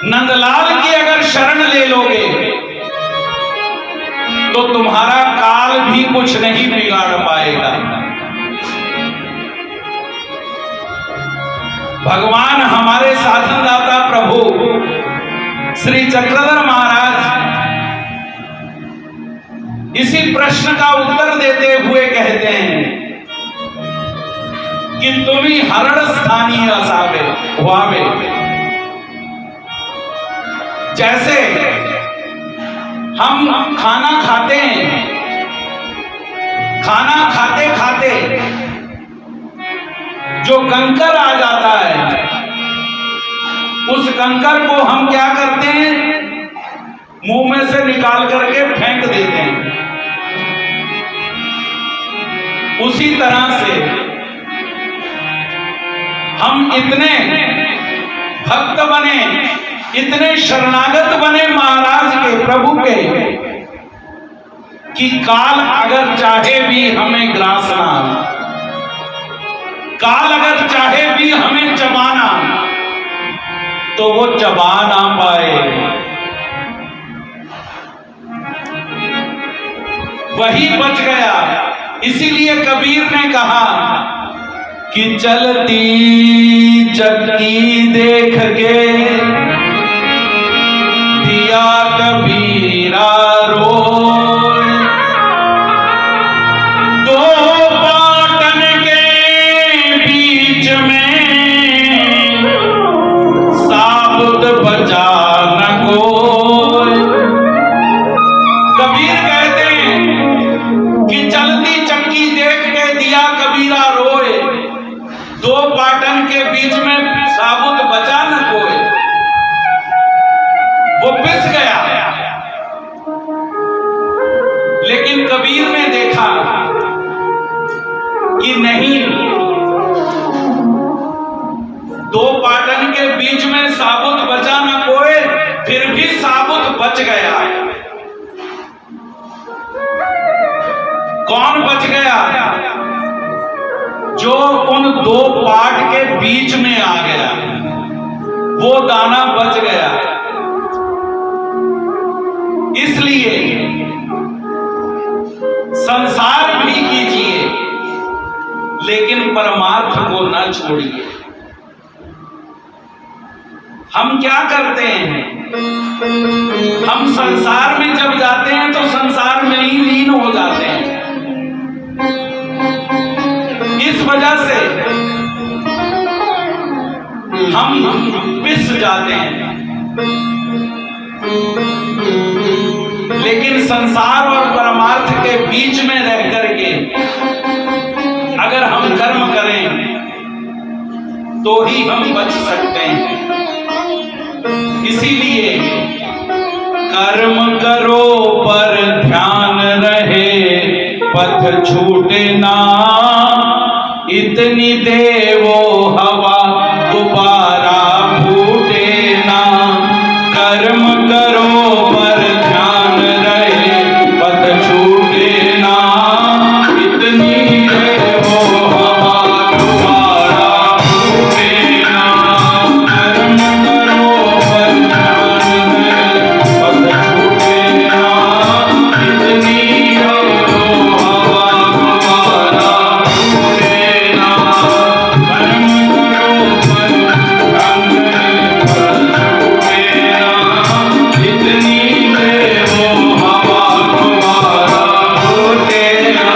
नंदलाल की अगर शरण ले लोगे तो तुम्हारा काल भी कुछ नहीं बिगाड़ पाएगा। भगवान हमारे साधनदाता प्रभु श्री चक्रधर महाराज इसी प्रश्न का उत्तर देते हुए कहते हैं कि तुम्ही हरण स्थानीय असावे हुआवे। जैसे हम खाना खाते हैं, खाना खाते खाते जो कंकर आ जाता है उस कंकर को हम क्या करते हैं, मुंह में से निकाल करके फेंक देते हैं। उसी तरह से हम इतने भक्त बने, इतने शरणागत बने महाराज के, प्रभु के, कि काल अगर चाहे भी हमें ग्रासना, काल अगर चाहे भी हमें चबाना तो वो चबा ना पाए। वही बच गया। इसीलिए कबीर ने कहा कि चलती चक्की देख के दिया कबीरा रोए, दो पाटन के बीच में साबुत बचा न कोई। कबीर कहते हैं कि चलती चक्की देख के दिया कबीरा रोए, दो पाटन के बीच में साबुत बचा न कोई। वो पिस गया, लेकिन कबीर ने देखा कि नहीं, दो पाटन के बीच में साबुत बचा न कोई, फिर भी साबुत बच गया। कौन बच गया? जो उन दो पाट के बीच में आ गया, वो दाना बच गया। इसलिए संसार भी कीजिए, लेकिन परमार्थ को न छोड़िए। हम क्या करते हैं? हम संसार में जब जाते हैं तो संसार में ही लीन हो जाते हैं। इस वजह से हम पिस जाते हैं। लेकिन संसार और परमार्थ के बीच में रह करके अगर हम कर्म करें तो ही हम बच सकते हैं। इसीलिए कर्म करो पर ध्यान रहे, पथ छूटे ना, इतनी देवो हवा दोबारा फूटे ना। कर्म करो पर ध्यान रहे, पथ छूटे ना, इतनी देवो हवा दोबारा फूटे ना। कर्म करो पर ध्यान रहे, पथ छूटे ना, इतनी देवो हवा दोबारा फूटे ना। कर्म करो पर ध्यान रहे, पथ छूटे ना, इतनी देवो हवा दोबारा फूटे ना।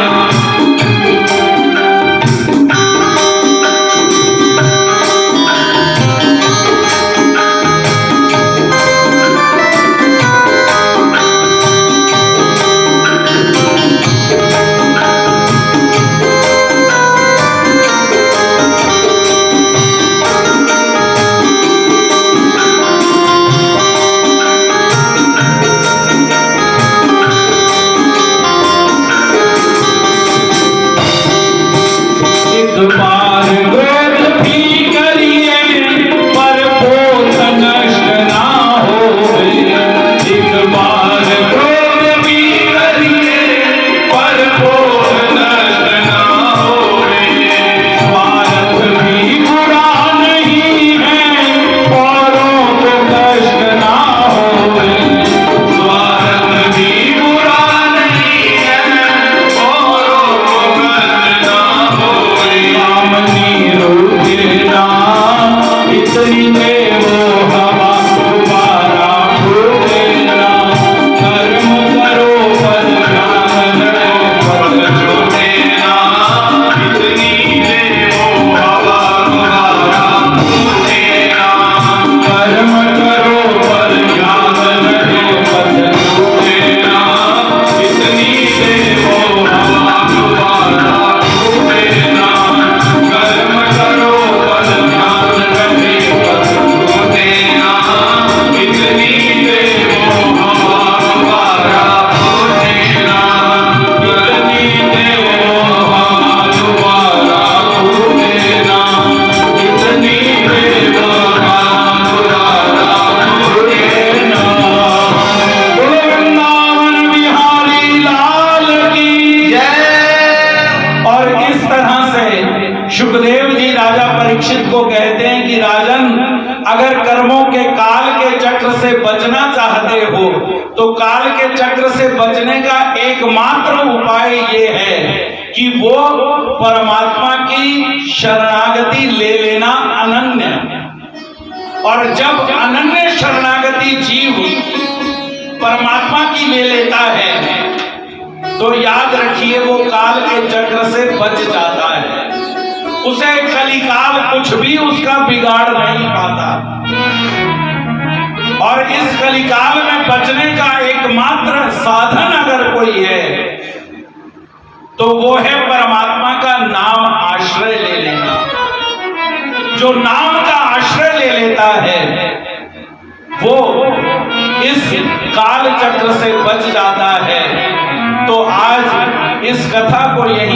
एक बार गोद भी करिए पर पोथ नष्ट ना होवे। एक बार गोद भी करिए पर पोथ नष्ट ना होवे। स्वार्थ भी बुरा नहीं है, औरों को कष्ट ना होवे। स्वार्थ भी बुरा नहीं है, औरों को कष्ट ना होवे। कामनी रोके ना, इतनी देवो हवा दोबारा फूटे ना। कर्म करो पर ध्यान रहे, पथ छूटे ना, इतनी देवो हवा दोबारा फूटे ना। कर्म करो पर ध्यान रहे, पथ छूटे ना, इतनी देवो हवा दोबारा फूटे ना। कर्म करो पर ध्यान रहे, पथ छूटे ना, इतनी देवो हवा दोबारा फूटे ना। इतनी देवो हवा दोबारा फूटे ना, इतनी देवो हवा दोबारा फूटे ना। बोलो वृंदावन बिहारी लाल की जय। और इस तरह से सुखदेव जी राजा परीक्षित को कहते हैं कि राजन, अगर कर्मों के काल के चक्र से बचना चाहते हो तो काल के चक्र से बचने का एकमात्र उपाय ये है कि वो परमात्मा की शरणागति ले लेना अनन्य। और जब अनन्य शरणागति जीव परमात्मा की ले लेता है तो याद रखिए वो काल के चक्र से बच जाता है। उसे कलिकाल कुछ भी उसका बिगाड़ नहीं पाता। और इस कलिकाल में बचने का एकमात्र साधन अगर कोई है तो वो है परमात्मा का नाम आश्रय ले लेना। जो नाम का आश्रय ले लेता है वो इस काल चक्र से बच जाता है। तो आज इस कथा को यही